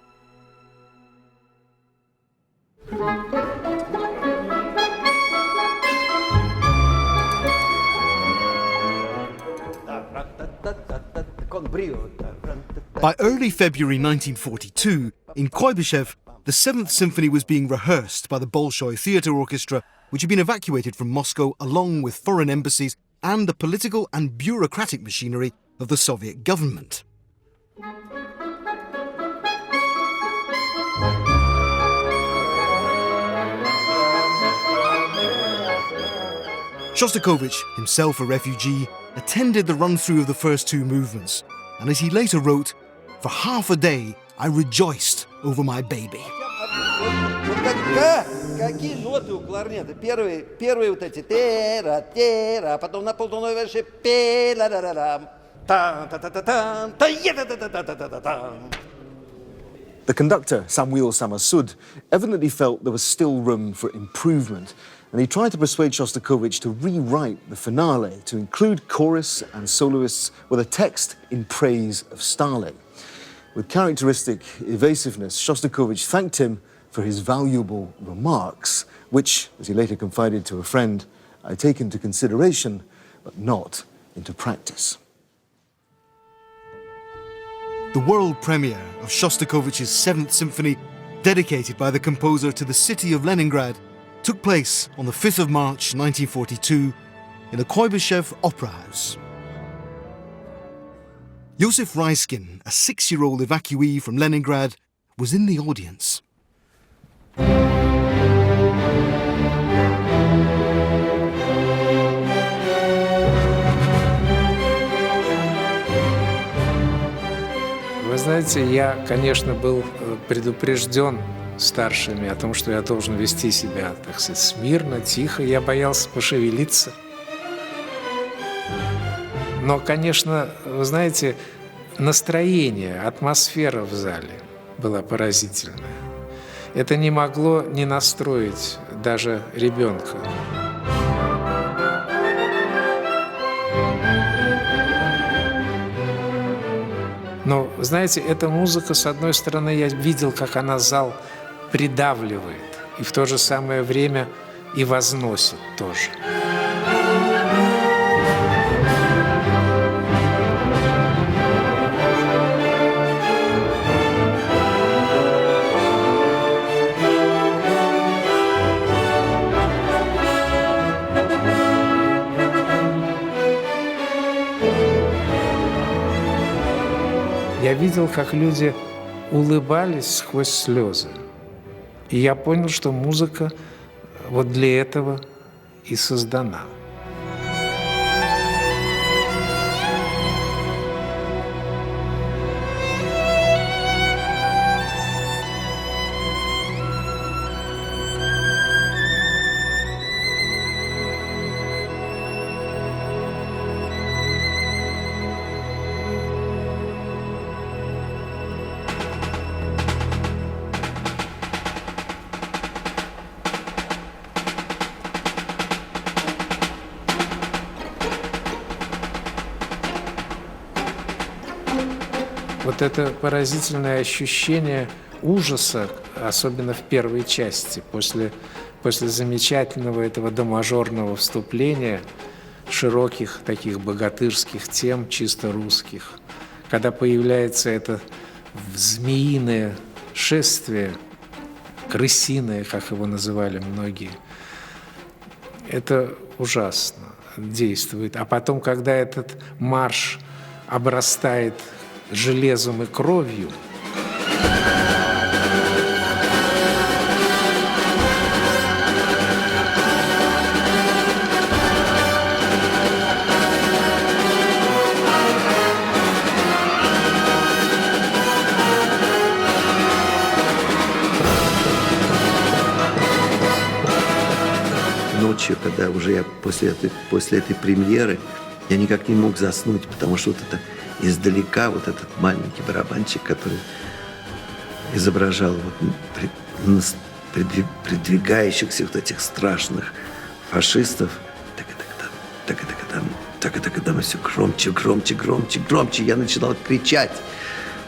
B: By early February 1942, in Kuibyshev, the 7th Symphony was being rehearsed by the Bolshoi Theatre Orchestra, which had been evacuated from Moscow along with foreign embassies and the political and bureaucratic machinery of the Soviet government. Shostakovich, himself a refugee, attended the run-through of the first two movements, and as he later wrote, "For half a day I rejoiced over my baby."
H: Какие ноты у кларнета? Первые вот эти тера, а потом на полтоной выше пе-ла-ла-ла-лам. Та-та-та-та-там, та-е-та-та-та-та-та-та-там.
B: The conductor, Samuel Samasud, evidently felt there was still room for improvement, and he tried to persuade Shostakovich to rewrite the finale to include chorus and soloists with a text in praise of Stalin. With characteristic evasiveness, Shostakovich thanked him for his valuable remarks, which, as he later confided to a friend, I take into consideration, but not into practice. The world premiere of Shostakovich's Seventh Symphony, dedicated by the composer to the city of Leningrad, took place on the 5th of March 1942 in the Kuibyshev Opera House. Yosef Raiskin, a 6-year-old evacuee from Leningrad, was in the audience.
L: Вы знаете, я, конечно, был предупрежден старшими о том, что я должен вести себя, так сказать, смирно, тихо. Я боялся пошевелиться. Но, конечно, вы знаете, настроение, атмосфера в зале была поразительная. Это не могло не настроить даже ребенка. Но, знаете, эта музыка, с одной стороны, я видел, как она зал придавливает, и в то же самое время и возносит тоже. Я видел, как люди улыбались сквозь слезы. И я понял, что музыка вот для этого и создана. Вот это поразительное ощущение ужаса, особенно в первой части, после замечательного этого домажорного вступления, широких таких богатырских тем, чисто русских, когда появляется это змеиное шествие, крысиное, как его называли многие, это ужасно действует. А потом, когда этот марш обрастает железом и кровью,
H: ночью, когда уже я после этой премьеры, я никак не мог заснуть, потому что вот это издалека вот этот маленький барабанчик, который изображал вот придвигающихся вот этих страшных фашистов, так, все громче, громче, громче, громче. Я начинал кричать.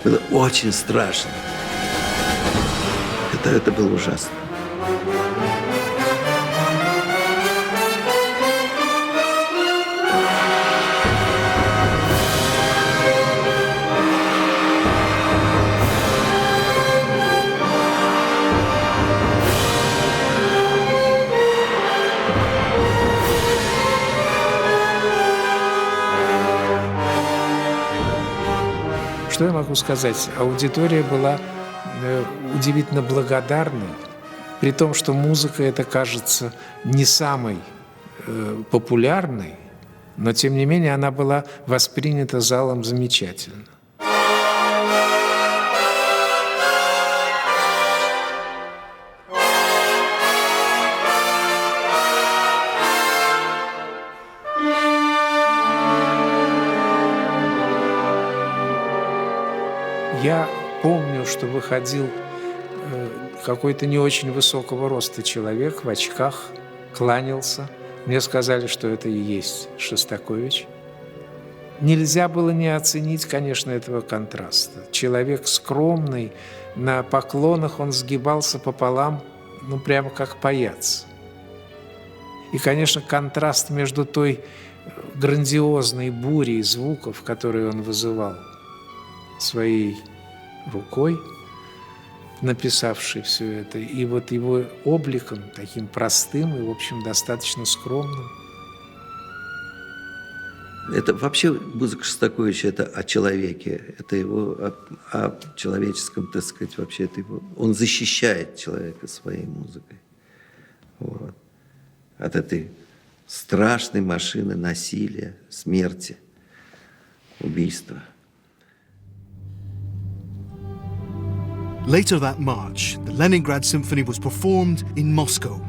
H: Было очень страшно. Это было ужасно.
L: Что я могу сказать? Аудитория была удивительно благодарной, при том, что музыка эта кажется не самой популярной, но тем не менее она была воспринята залом замечательно. Я помню, что выходил какой-то не очень высокого роста человек в очках, кланялся. Мне сказали, что это и есть Шостакович. Нельзя было не оценить, конечно, этого контраста. Человек скромный, на поклонах он сгибался пополам, ну, прямо как паяц. И, конечно, контраст между той грандиозной бурей звуков, которые он вызывал своей рукой, написавший все это, и вот его обликом, таким простым и, в общем, достаточно скромным.
H: Это вообще музыка Шостаковича, это о человеке, это его о человеческом, так сказать, вообще это его. Он защищает человека своей музыкой. Вот. От этой страшной машины насилия, смерти, убийства.
B: Later that March, the Leningrad Symphony was performed in Moscow.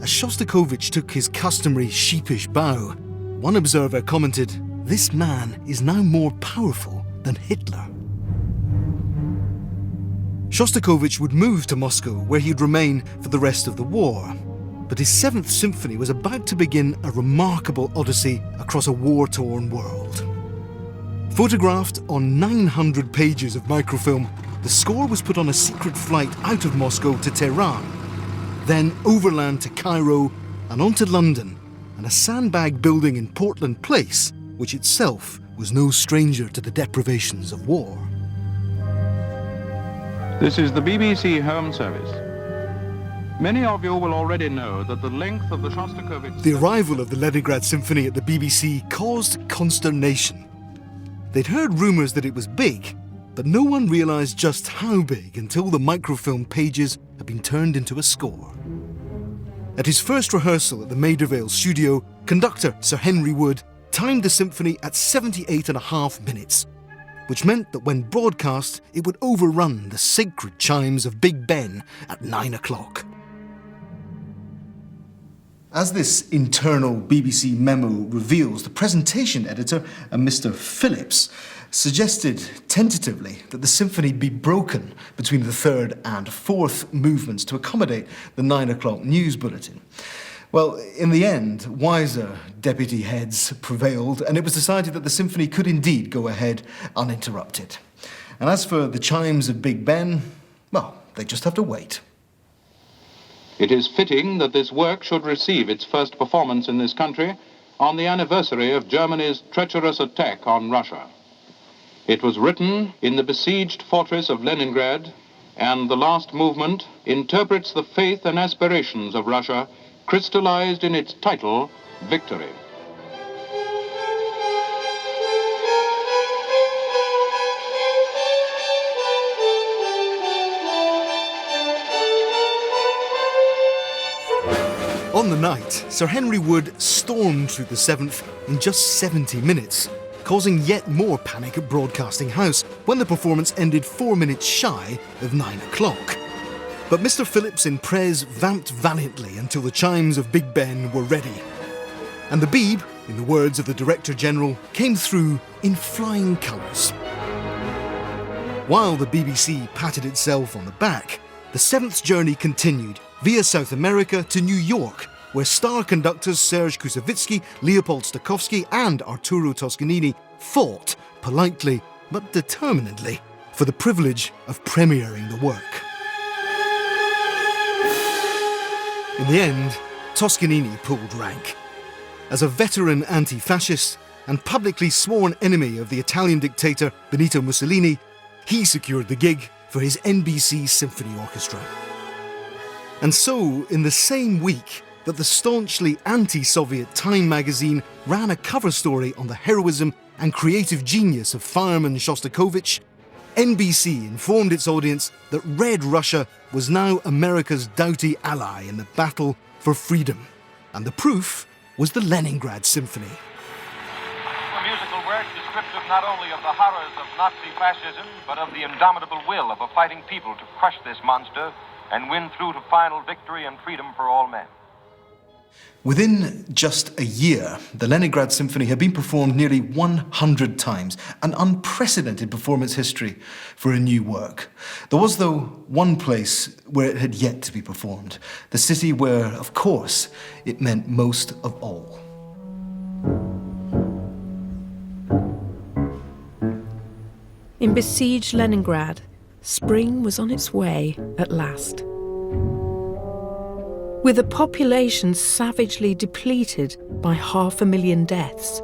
B: As Shostakovich took his customary sheepish bow, one observer commented, "This man is now more powerful than Hitler." Shostakovich would move to Moscow, where he'd remain for the rest of the war. But his Seventh Symphony was about to begin a remarkable odyssey across a war-torn world. Photographed on 900 pages of microfilm, the score was put on a secret flight out of Moscow to Tehran, then overland to Cairo and on to London, and a sandbag building in Portland Place, which itself was no stranger to the deprivations of war.
F: This is the BBC Home Service. Many of you will already know that the length of the Shostakovich...
B: The arrival of the Leningrad Symphony at the BBC caused consternation. They'd heard rumours that it was big, but no one realised just how big until the microfilm pages had been turned into a score. At his first rehearsal at the Maida studio, conductor Sir Henry Wood timed the symphony at 78.5 minutes, which meant that when broadcast, it would overrun the sacred chimes of Big Ben at 9 o'clock. As this internal BBC memo reveals, the presentation editor, a Mr. Phillips, suggested tentatively that the symphony be broken between the third and fourth movements to accommodate the 9 o'clock news bulletin. Well, in the end, wiser deputy heads prevailed, and it was decided that the symphony could indeed go ahead uninterrupted. And as for the chimes of Big Ben, well, they just have to wait.
F: It is fitting that this work should receive its first performance in this country on the anniversary of Germany's treacherous attack on Russia. It was written in the besieged fortress of Leningrad, and the last movement interprets the faith and aspirations of Russia, crystallized in its title, Victory.
B: On the night, Sir Henry Wood stormed through the Seventh in just 70 minutes, causing yet more panic at Broadcasting House when the performance ended 4 minutes shy of 9 o'clock. But Mr. Phillips in Prez vamped valiantly until the chimes of Big Ben were ready. And the Beeb, in the words of the Director General, came through in flying colours. While the BBC patted itself on the back, the Seventh's journey continued via South America to New York, where star conductors Serge Koussevitzky, Leopold Stokowski and Arturo Toscanini fought, politely but determinedly, for the privilege of premiering the work. In the end, Toscanini pulled rank. As a veteran anti-fascist and publicly sworn enemy of the Italian dictator Benito Mussolini, he secured the gig for his NBC Symphony Orchestra. And so, in the same week that the staunchly anti-Soviet Time magazine ran a cover story on the heroism and creative genius of fireman Shostakovich, NBC informed its audience that Red Russia was now America's doughty ally in the battle for freedom. And the proof was the Leningrad Symphony.
M: A musical work descriptive not only of the horrors of Nazi fascism, but of the indomitable will of a fighting people to crush this monster and win through to final victory and freedom for all men.
B: Within just a year, the Leningrad Symphony had been performed nearly 100 times, an unprecedented performance history for a new work. There was, though, one place where it had yet to be performed, the city where, of course, it meant most of all.
A: In besieged Leningrad, spring was on its way at last. With a population savagely depleted by 500,000 deaths,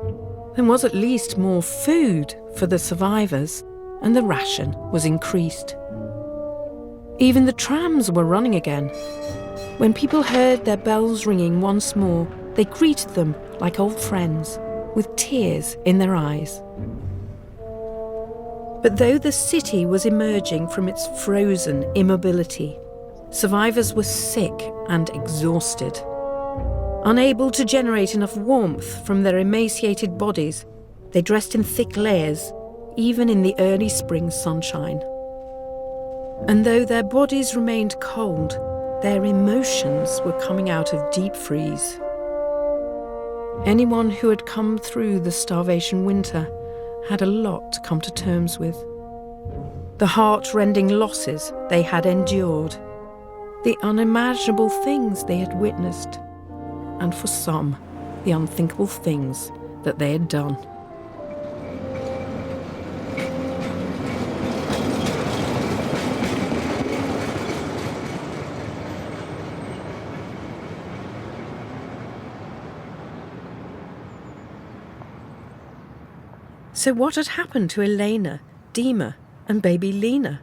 A: there was at least more food for the survivors, and the ration was increased. Even the trams were running again. When people heard their bells ringing once more, they greeted them like old friends, with tears in their eyes. But though the city was emerging from its frozen immobility, survivors were sick and exhausted. Unable to generate enough warmth from their emaciated bodies, they dressed in thick layers, even in the early spring sunshine. And though their bodies remained cold, their emotions were coming out of deep freeze. Anyone who had come through the starvation winter had a lot to come to terms with. The heart-rending losses they had endured, the unimaginable things they had witnessed, and for some, the unthinkable things that they had done. So what had happened to Elena, Dima, and baby Lena?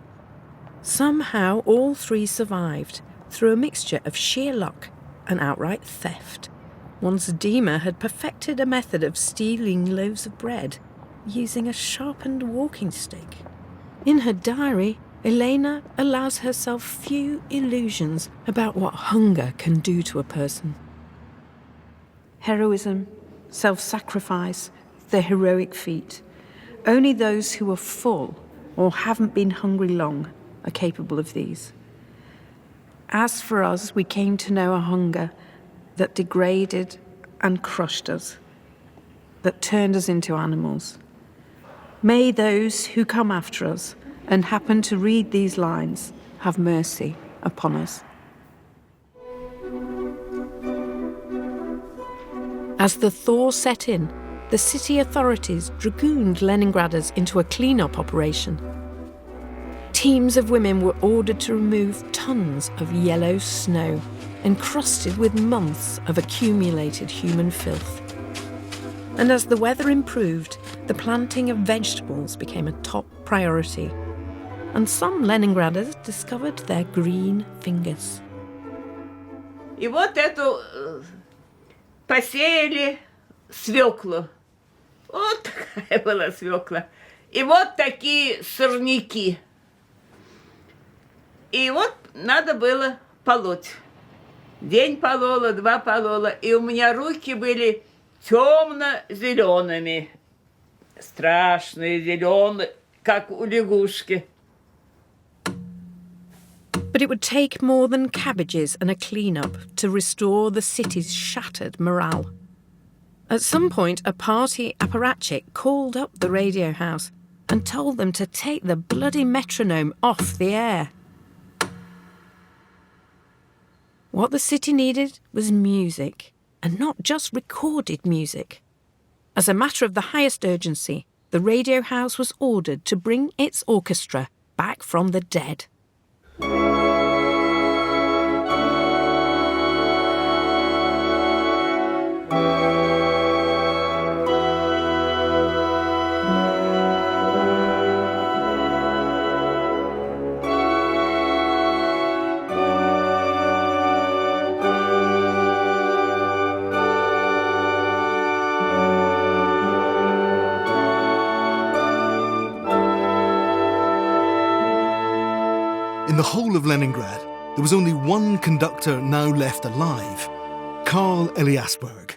A: Somehow all three survived through a mixture of sheer luck and outright theft. Once Dima had perfected a method of stealing loaves of bread using a sharpened walking stick. In her diary, Elena allows herself few illusions about what hunger can do to a person. Heroism, self-sacrifice, the heroic feat. Only those who are full or haven't been hungry long are capable of these. As for us, we came to know a hunger that degraded and crushed us, that turned us into animals. May those who come after us and happen to read these lines have mercy upon us. As the thaw set in, the city authorities dragooned Leningraders into a clean-up operation. Teams of women were ordered to remove tons of yellow snow, encrusted with months of accumulated human filth. And as the weather improved, the planting of vegetables became a top priority. And some Leningraders discovered their green fingers.
C: И вот эту посеяли свеклу. Вот такая была свекла. И вот такие сорняки. И вот надо было полоть. День полола, два полола. И у меня руки были темно-зелеными. Страшные зеленые, как у лягушки.
A: But it would take more than cabbages and a clean-up to restore the city's shattered morale. At some point, a party apparatchik called up the radio house and told them to take the bloody metronome off the air. What the city needed was music, and not just recorded music. As a matter of the highest urgency, the radio house was ordered to bring its orchestra back from the dead.
B: In the whole of Leningrad, there was only one conductor now left alive, Karl Eliasberg.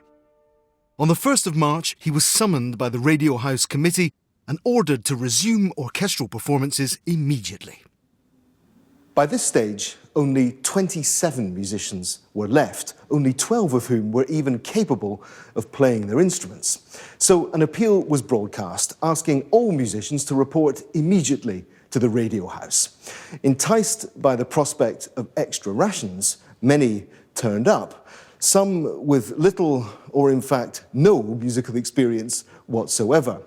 B: On the 1st of March, he was summoned by the Radio House Committee and ordered to resume orchestral performances immediately. By this stage, only 27 musicians were left, only 12 of whom were even capable of playing their instruments. So an appeal was broadcast asking all musicians to report immediately to the radio house. Enticed by the prospect of extra rations, many turned up, some with little or in fact no musical experience whatsoever.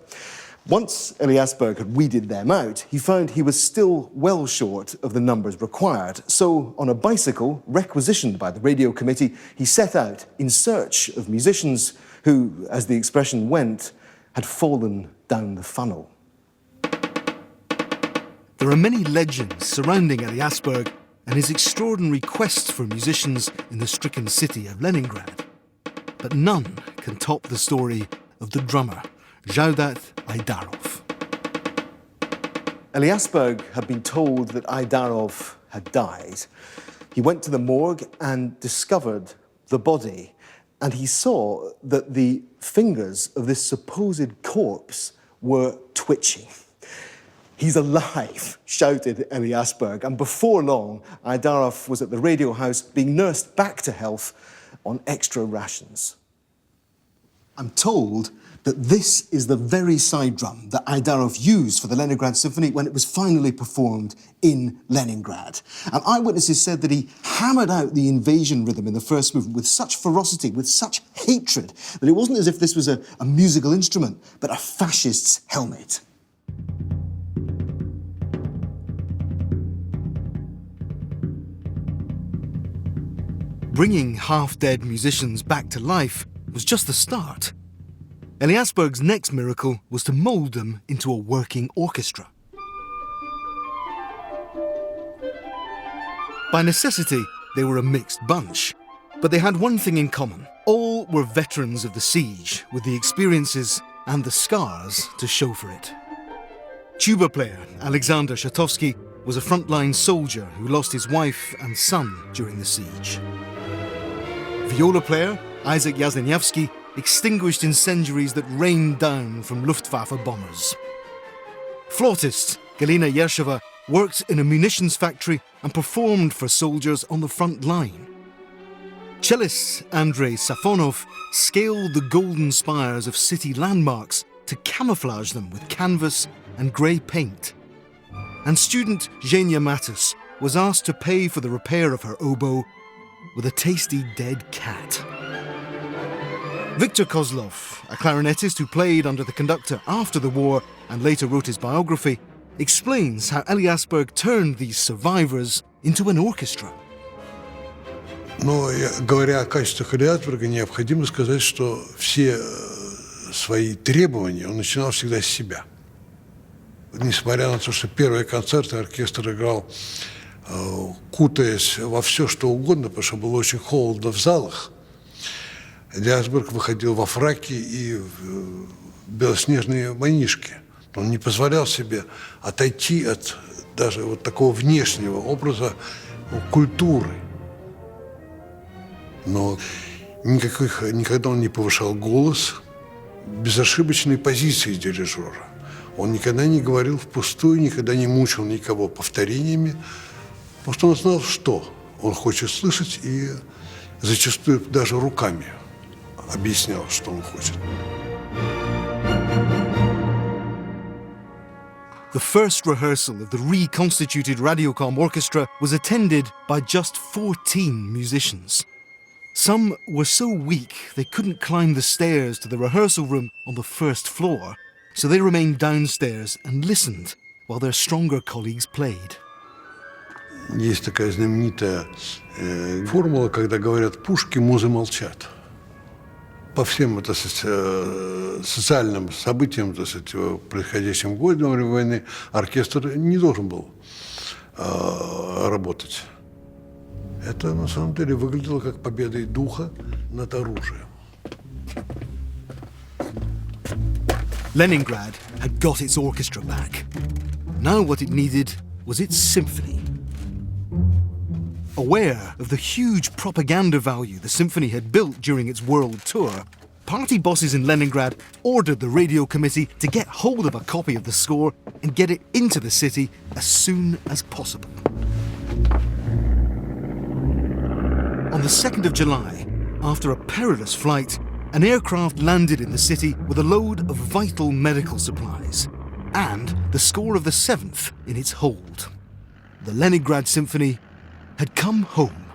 B: Once Eliasberg had weeded them out, he found he was still well short of the numbers required. So, on a bicycle, requisitioned by the radio committee, he set out in search of musicians who, as the expression went, had fallen down the funnel. There are many legends surrounding Eliasberg and his extraordinary quest for musicians in the stricken city of Leningrad. But none can top the story of the drummer, Jaudat Aydarov. Eliasberg had been told that Aydarov had died. He went to the morgue and discovered the body, and he saw that the fingers of this supposed corpse were twitching. "He's alive," shouted Eliasberg, and before long, Aydarov was at the radio house being nursed back to health on extra rations. I'm told that this is the very side drum that Aydarov used for the Leningrad Symphony when it was finally performed in Leningrad. And eyewitnesses said that he hammered out the invasion rhythm in the first movement with such ferocity, with such hatred, that it wasn't as if this was a musical instrument, but a fascist's helmet. Bringing half-dead musicians back to life was just the start. Eliasberg's next miracle was to mould them into a working orchestra. By necessity, they were a mixed bunch, but they had one thing in common. All were veterans of the siege, with the experiences and the scars to show for it. Tuba player Alexander Shatovsky was a frontline soldier who lost his wife and son during the siege. Viola player Isaac Yazleniavsky extinguished incendiaries that rained down from Luftwaffe bombers. Flautist Galina Yersheva worked in a munitions factory and performed for soldiers on the front line. Cellist Andrei Safonov scaled the golden spires of city landmarks to camouflage them with canvas and grey paint. And student Zhenya Matus was asked to pay for the repair of her oboe with a tasty dead cat. Viktor Kozlov, a clarinetist who played under the conductor after the war and later wrote his biography, explains how Eliasberg turned these survivors into an orchestra.
N: Но, говоря о качествах Элиасберга, необходимо сказать, что все свои требования он начинал всегда с себя. Несмотря на то, что первые концерты оркестр играл, кутаясь во все, что угодно, потому что было очень холодно в залах, Элиасберг выходил во фраке и в белоснежные манишки. Он не позволял себе отойти от даже вот такого внешнего образа культуры. Но никогда он не повышал голос, безошибочной позиции дирижера. Он никогда не говорил впустую, никогда не мучил никого повторениями, потому что он знал, что он хочет слышать, и зачастую даже руками объяснял, что он хочет.
B: The first rehearsal of the reconstituted Radiocom Orchestra was attended by just 14 musicians. Some were so weak they couldn't climb the stairs to the rehearsal room on the first floor, so they remained downstairs and listened while their stronger colleagues played.
N: Есть такая знаменитая формула, когда говорят «пушки, музы молчат». По всем социальным событиям, происходящим в годы во время войны, оркестр не должен был работать. Это на самом деле выглядело как победой духа над оружием.
B: Leningrad had got its orchestra back. Now what it needed was its symphony. Aware of the huge propaganda value the symphony had built during its world tour, party bosses in Leningrad ordered the radio committee to get hold of a copy of the score and get it into the city as soon as possible. On the 2nd of July, after a perilous flight, an aircraft landed in the city with a load of vital medical supplies and the score of the 7th in its hold. The Leningrad Symphony had come home.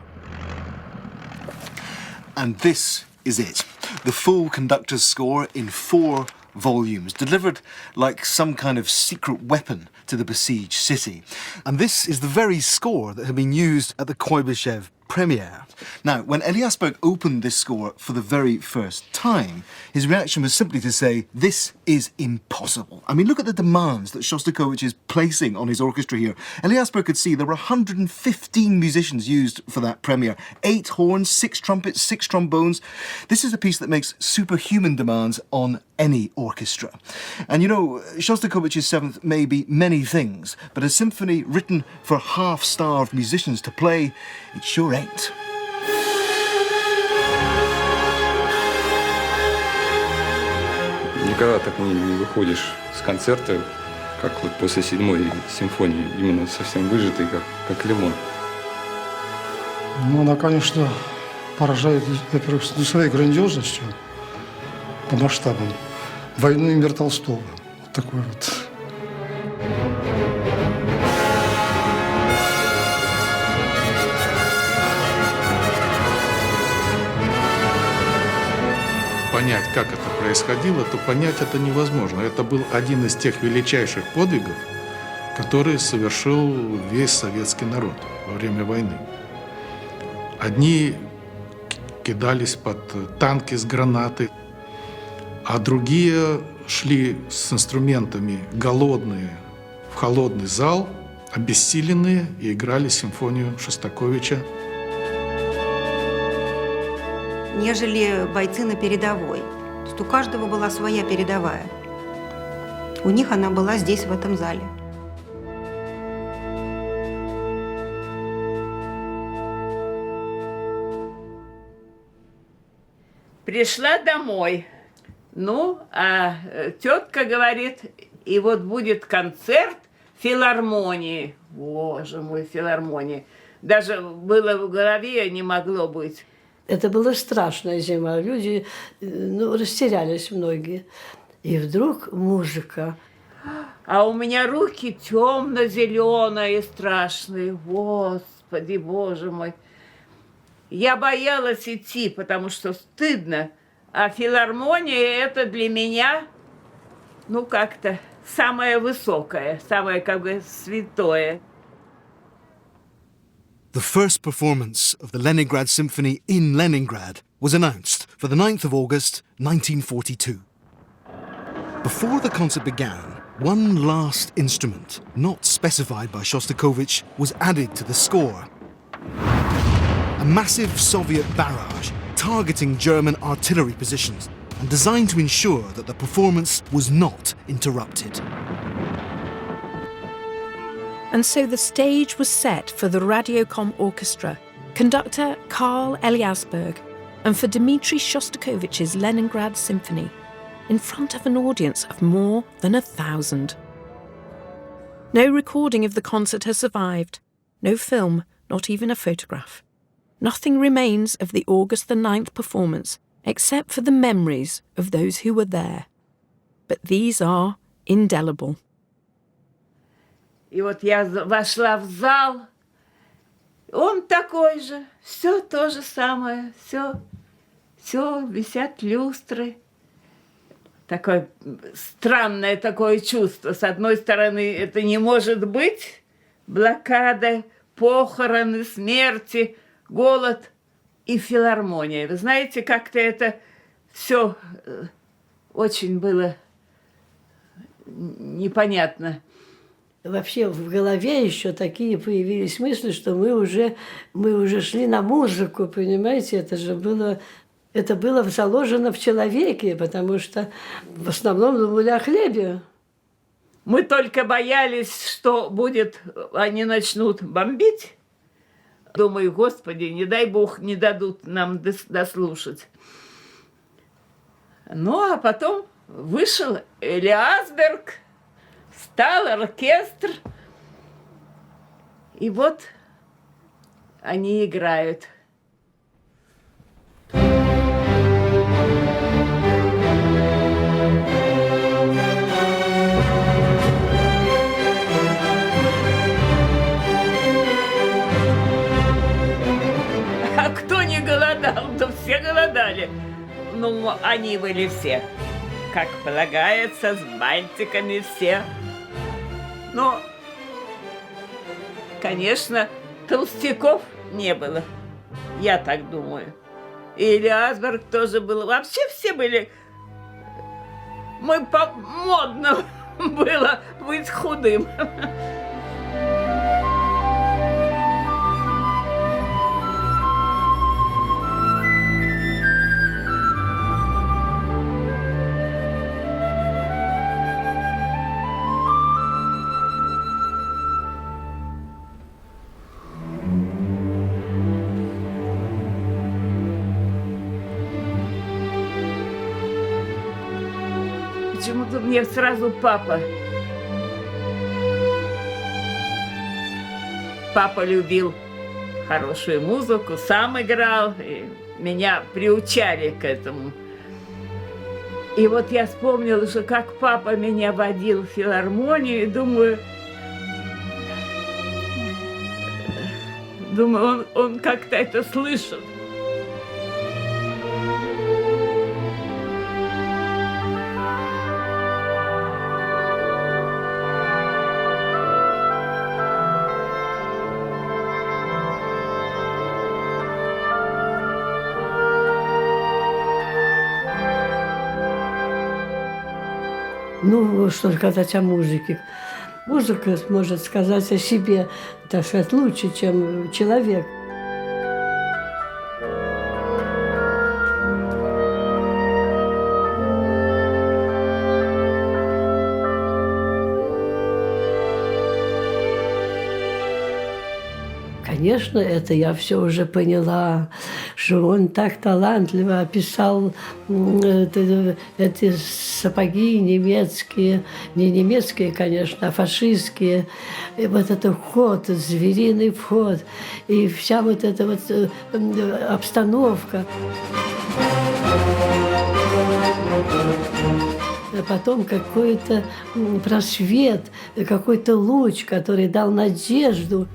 B: And this is it. The full conductor's score in 4 volumes, delivered like some kind of secret weapon to the besieged city. And this is the very score that had been used at the Kuibyshev premiere. Now, when Eliasberg opened this score for the very first time, his reaction was simply to say, this is impossible. I mean, look at the demands that Shostakovich is placing on his orchestra here. Eliasberg could see there were 115 musicians used for that premiere. 8 horns, 6 trumpets, 6 trombones. This is a piece that makes superhuman demands on any orchestra. And you know, Shostakovich's 7th may be many things, but a symphony written for half-starved musicians to play, it sure ain't.
O: Никогда так не выходишь с концерта, как вот после 7-й симфонии, именно совсем выжатый, как лимон.
P: Ну, она, конечно, поражает, во-первых, своей грандиозностью по масштабам. «Войну и мир» Толстого. Вот такой вот.
Q: Понять, как это происходило, то понять это невозможно. Это был один из тех величайших подвигов, которые совершил весь советский народ во время войны. Одни кидались под танки с гранатой, а другие шли с инструментами голодные в холодный зал, обессиленные, и играли симфонию Шостаковича.
R: Нежели бойцы на передовой. То есть у каждого была своя передовая. У них она была здесь, в этом зале.
C: Пришла домой. Ну, а тетка говорит, и вот будет концерт филармонии. Боже мой, филармонии. Даже было в голове, не могло быть.
D: Это была страшная зима. Люди растерялись многие. И вдруг музыка.
C: А у меня руки темно-зеленые, страшные. Господи, Боже мой. Я боялась идти, потому что стыдно. А филармония – это для меня, как-то самое высокое, самое святое.
B: The first performance of the Leningrad Symphony in Leningrad was announced for the 9th of August 1942. Before the concert began, one last instrument, not specified by Shostakovich, was added to the score. A massive Soviet barrage targeting German artillery positions and designed to ensure that the performance was not interrupted.
A: And so the stage was set for the Radiocom Orchestra, conductor Karl Eliasberg, and for Dmitri Shostakovich's Leningrad Symphony, in front of an audience of more than 1,000. No recording of the concert has survived, no film, not even a photograph. Nothing remains of the August the 9th performance, except for the memories of those who were there. But these are indelible.
C: И вот я вошла в зал, он такой же, все то же самое, все висят люстры. Такое странное такое чувство. С одной стороны, это не может быть, блокада, похороны, смерти, голод и филармония. Вы знаете, как-то это все очень было непонятно.
D: Вообще в голове еще такие появились мысли, что мы уже шли на музыку, понимаете? Это было заложено в человеке, потому что в основном думали о хлебе.
C: Мы только боялись, что будет, они начнут бомбить. Думаю, Господи, не дай Бог, не дадут нам дослушать. Ну, а потом вышел Элиасберг, стал оркестр. И вот они играют. А кто не голодал? Да все голодали. Ну, они были все, как полагается, с бантиками все. Но, конечно, толстяков не было, я так думаю. И Ильясберг тоже был. Вообще все были... Модно было быть худым. Почему-то мне сразу папа. Папа любил хорошую музыку, сам играл, и меня приучали к этому. И вот я вспомнила, что как папа меня водил в филармонию, и думаю, он как-то это слышит.
D: Ну, что сказать о музыке. Музыка может сказать о себе, так сказать, лучше, чем человек. Конечно, это я все уже поняла, что он так талантливо описал эти сапоги немецкие, не немецкие, конечно, а фашистские, и вот этот вход, звериный вход, и вся вот эта вот обстановка. А потом какой-то просвет, какой-то луч, который дал надежду.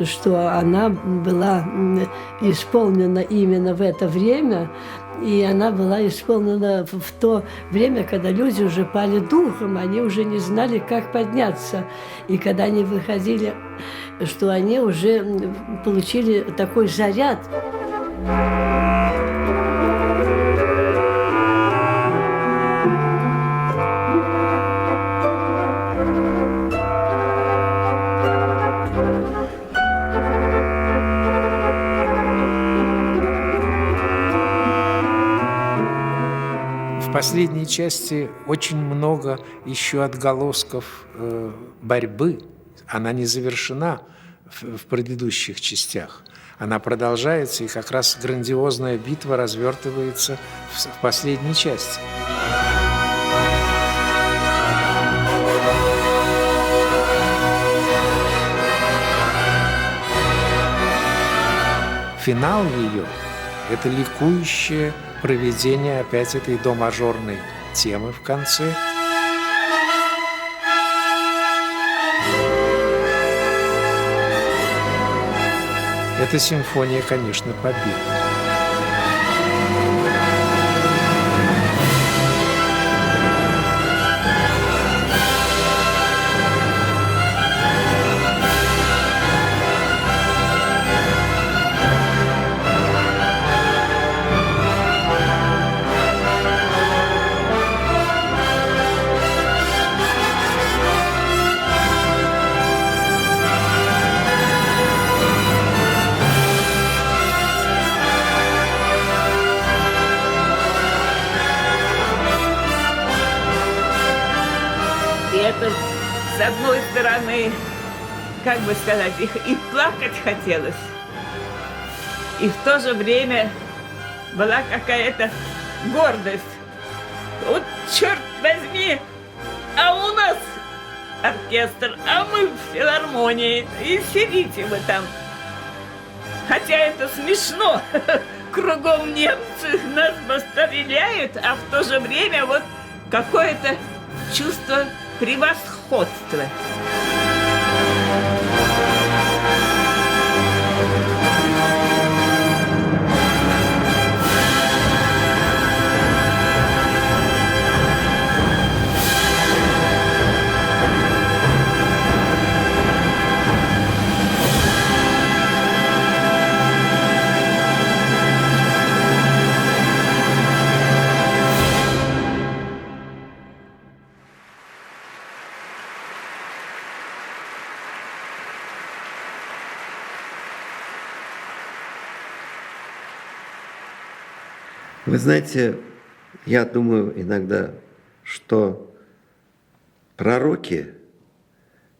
D: Что она была исполнена именно в это время, и она была исполнена в то время, когда люди уже пали духом, они уже не знали, как подняться. И когда они выходили, что они уже получили такой заряд.
L: В последней части очень много еще отголосков борьбы. Она не завершена в предыдущих частях. Она продолжается, и как раз грандиозная битва развертывается в последней части. Финал ее – это ликующее проведение опять этой до-мажорной темы в конце. Эта симфония, конечно, победа.
C: это, с одной стороны, как бы сказать, и плакать хотелось, и в то же время была какая-то гордость. Вот черт возьми, а у нас оркестр, а мы в филармонии, и сидите вы там. Хотя это смешно, кругом немцы нас постреляют, а в то же время вот какое-то чувство превосходства.
H: Вы знаете, я думаю иногда, что пророки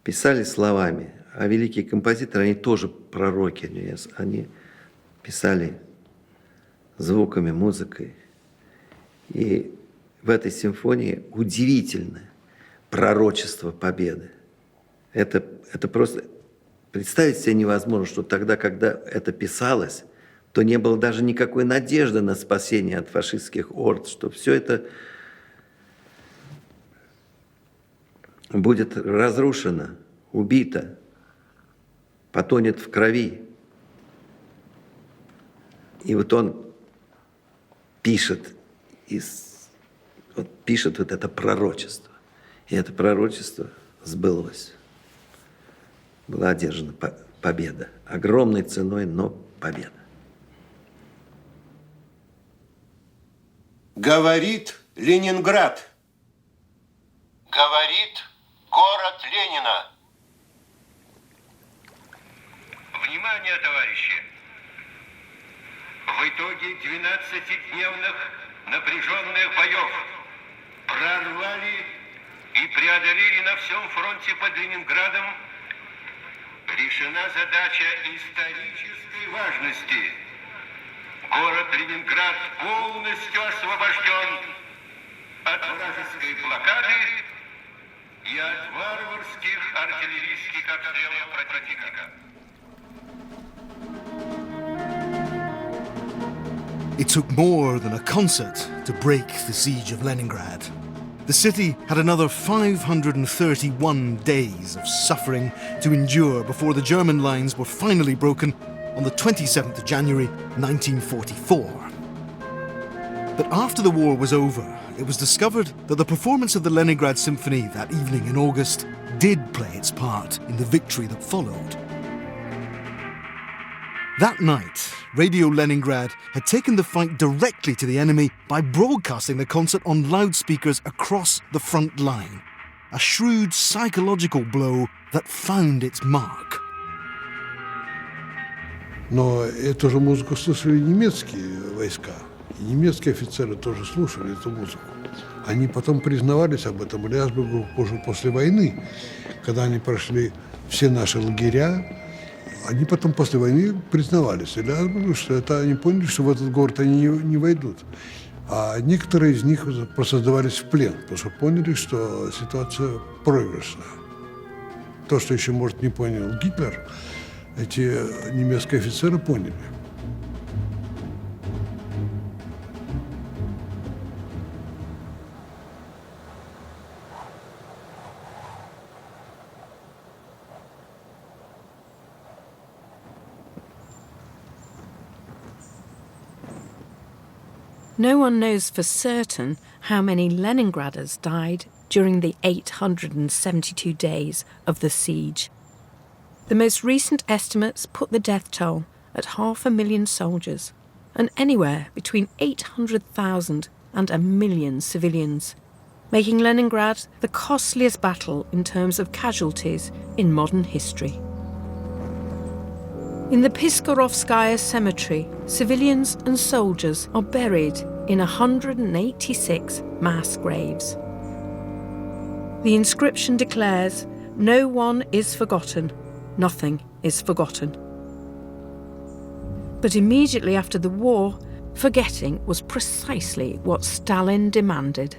H: писали словами, а великие композиторы, они тоже пророки. Они писали звуками, музыкой. И в этой симфонии удивительное пророчество победы. Это просто представить себе невозможно, что тогда, когда это писалось, то не было даже никакой надежды на спасение от фашистских орд, что все это будет разрушено, убито, потонет в крови. И вот он пишет вот это пророчество. И это пророчество сбылось. Была одержана победа. Огромной ценой, но победа.
S: Говорит Ленинград.
T: Говорит город Ленина.
S: Внимание, товарищи! В итоге 12-дневных напряженных боев прорвали и преодолели на всем фронте под Ленинградом решена задача исторической важности. Город Ленинград полностью освобожден от вражеской блокады и от варварских артиллерийских обстрелов противника.
B: It took more than a concert to break the siege of Leningrad. The city had another 531 days of suffering to endure before the German lines were finally broken on the 27th of January 1944. But after the war was over, it was discovered that the performance of the Leningrad Symphony that evening in August did play its part in the victory that followed. That night, Radio Leningrad had taken the fight directly to the enemy by broadcasting the concert on loudspeakers across the front line. A shrewd psychological blow that found its mark.
N: Но эту же музыку слушали немецкие войска. И немецкие офицеры тоже слушали эту музыку. Они потом признавались об этом Лясбергу уже после войны, когда они прошли все наши лагеря. Они потом после войны признавались Лясбергу, что это они поняли, что в этот город они не войдут. А некоторые из них просто сдавались в плен, потому что поняли, что ситуация проигрышная. То, что еще, может, не понял Гитлер, эти немецкие офицеры поняли.
A: No one knows for certain how many Leningraders died during the 872 days of the siege. The most recent estimates put the death toll at 500,000 soldiers and anywhere between 800,000 and 1 million civilians, making Leningrad the costliest battle in terms of casualties in modern history. In the Piskorovskaya cemetery, civilians and soldiers are buried in 186 mass graves. The inscription declares, "No one is forgotten, nothing is forgotten." But immediately after the war, forgetting was precisely what Stalin demanded.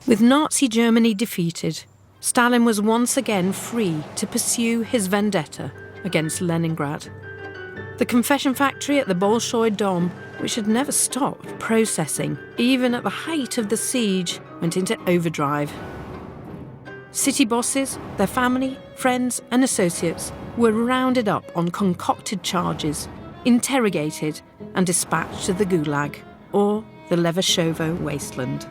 A: With Nazi Germany defeated, Stalin was once again free to pursue his vendetta against Leningrad. The confession factory at the Bolshoi Dom, which had never stopped processing, even at the height of the siege, went into overdrive. City bosses, their family, friends and associates were rounded up on concocted charges, interrogated and dispatched to the Gulag, or the Levashovo wasteland.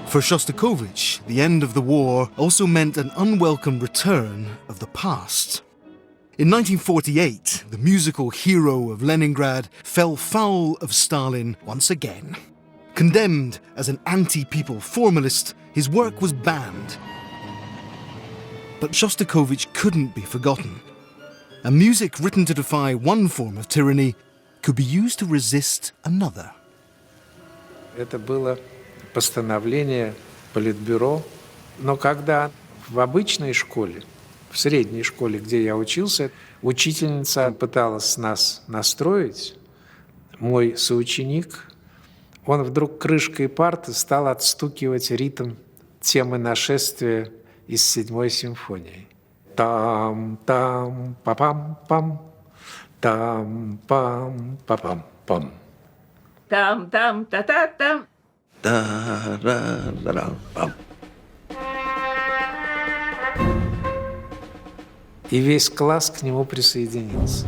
B: For Shostakovich, the end of the war also meant an unwelcome return of the past. In 1948, the musical hero of Leningrad fell foul of Stalin once again. Condemned as an anti-people formalist, his work was banned. But Shostakovich couldn't be forgotten. And music written to defy one form of tyranny could be used to resist another.
L: Это было постановление Политбюро. Но когда в обычной школе, в средней школе, где я учился, учительница пыталась нас настроить, мой соученик, он вдруг крышкой парты стал отстукивать ритм темы нашествия из 7-й симфонии. Там-там, па-пам-пам, там-пам-па-пам-пам.
C: Там-там, та-та-там.
H: Та-ра-ра-пам.
L: И весь класс к нему присоединился.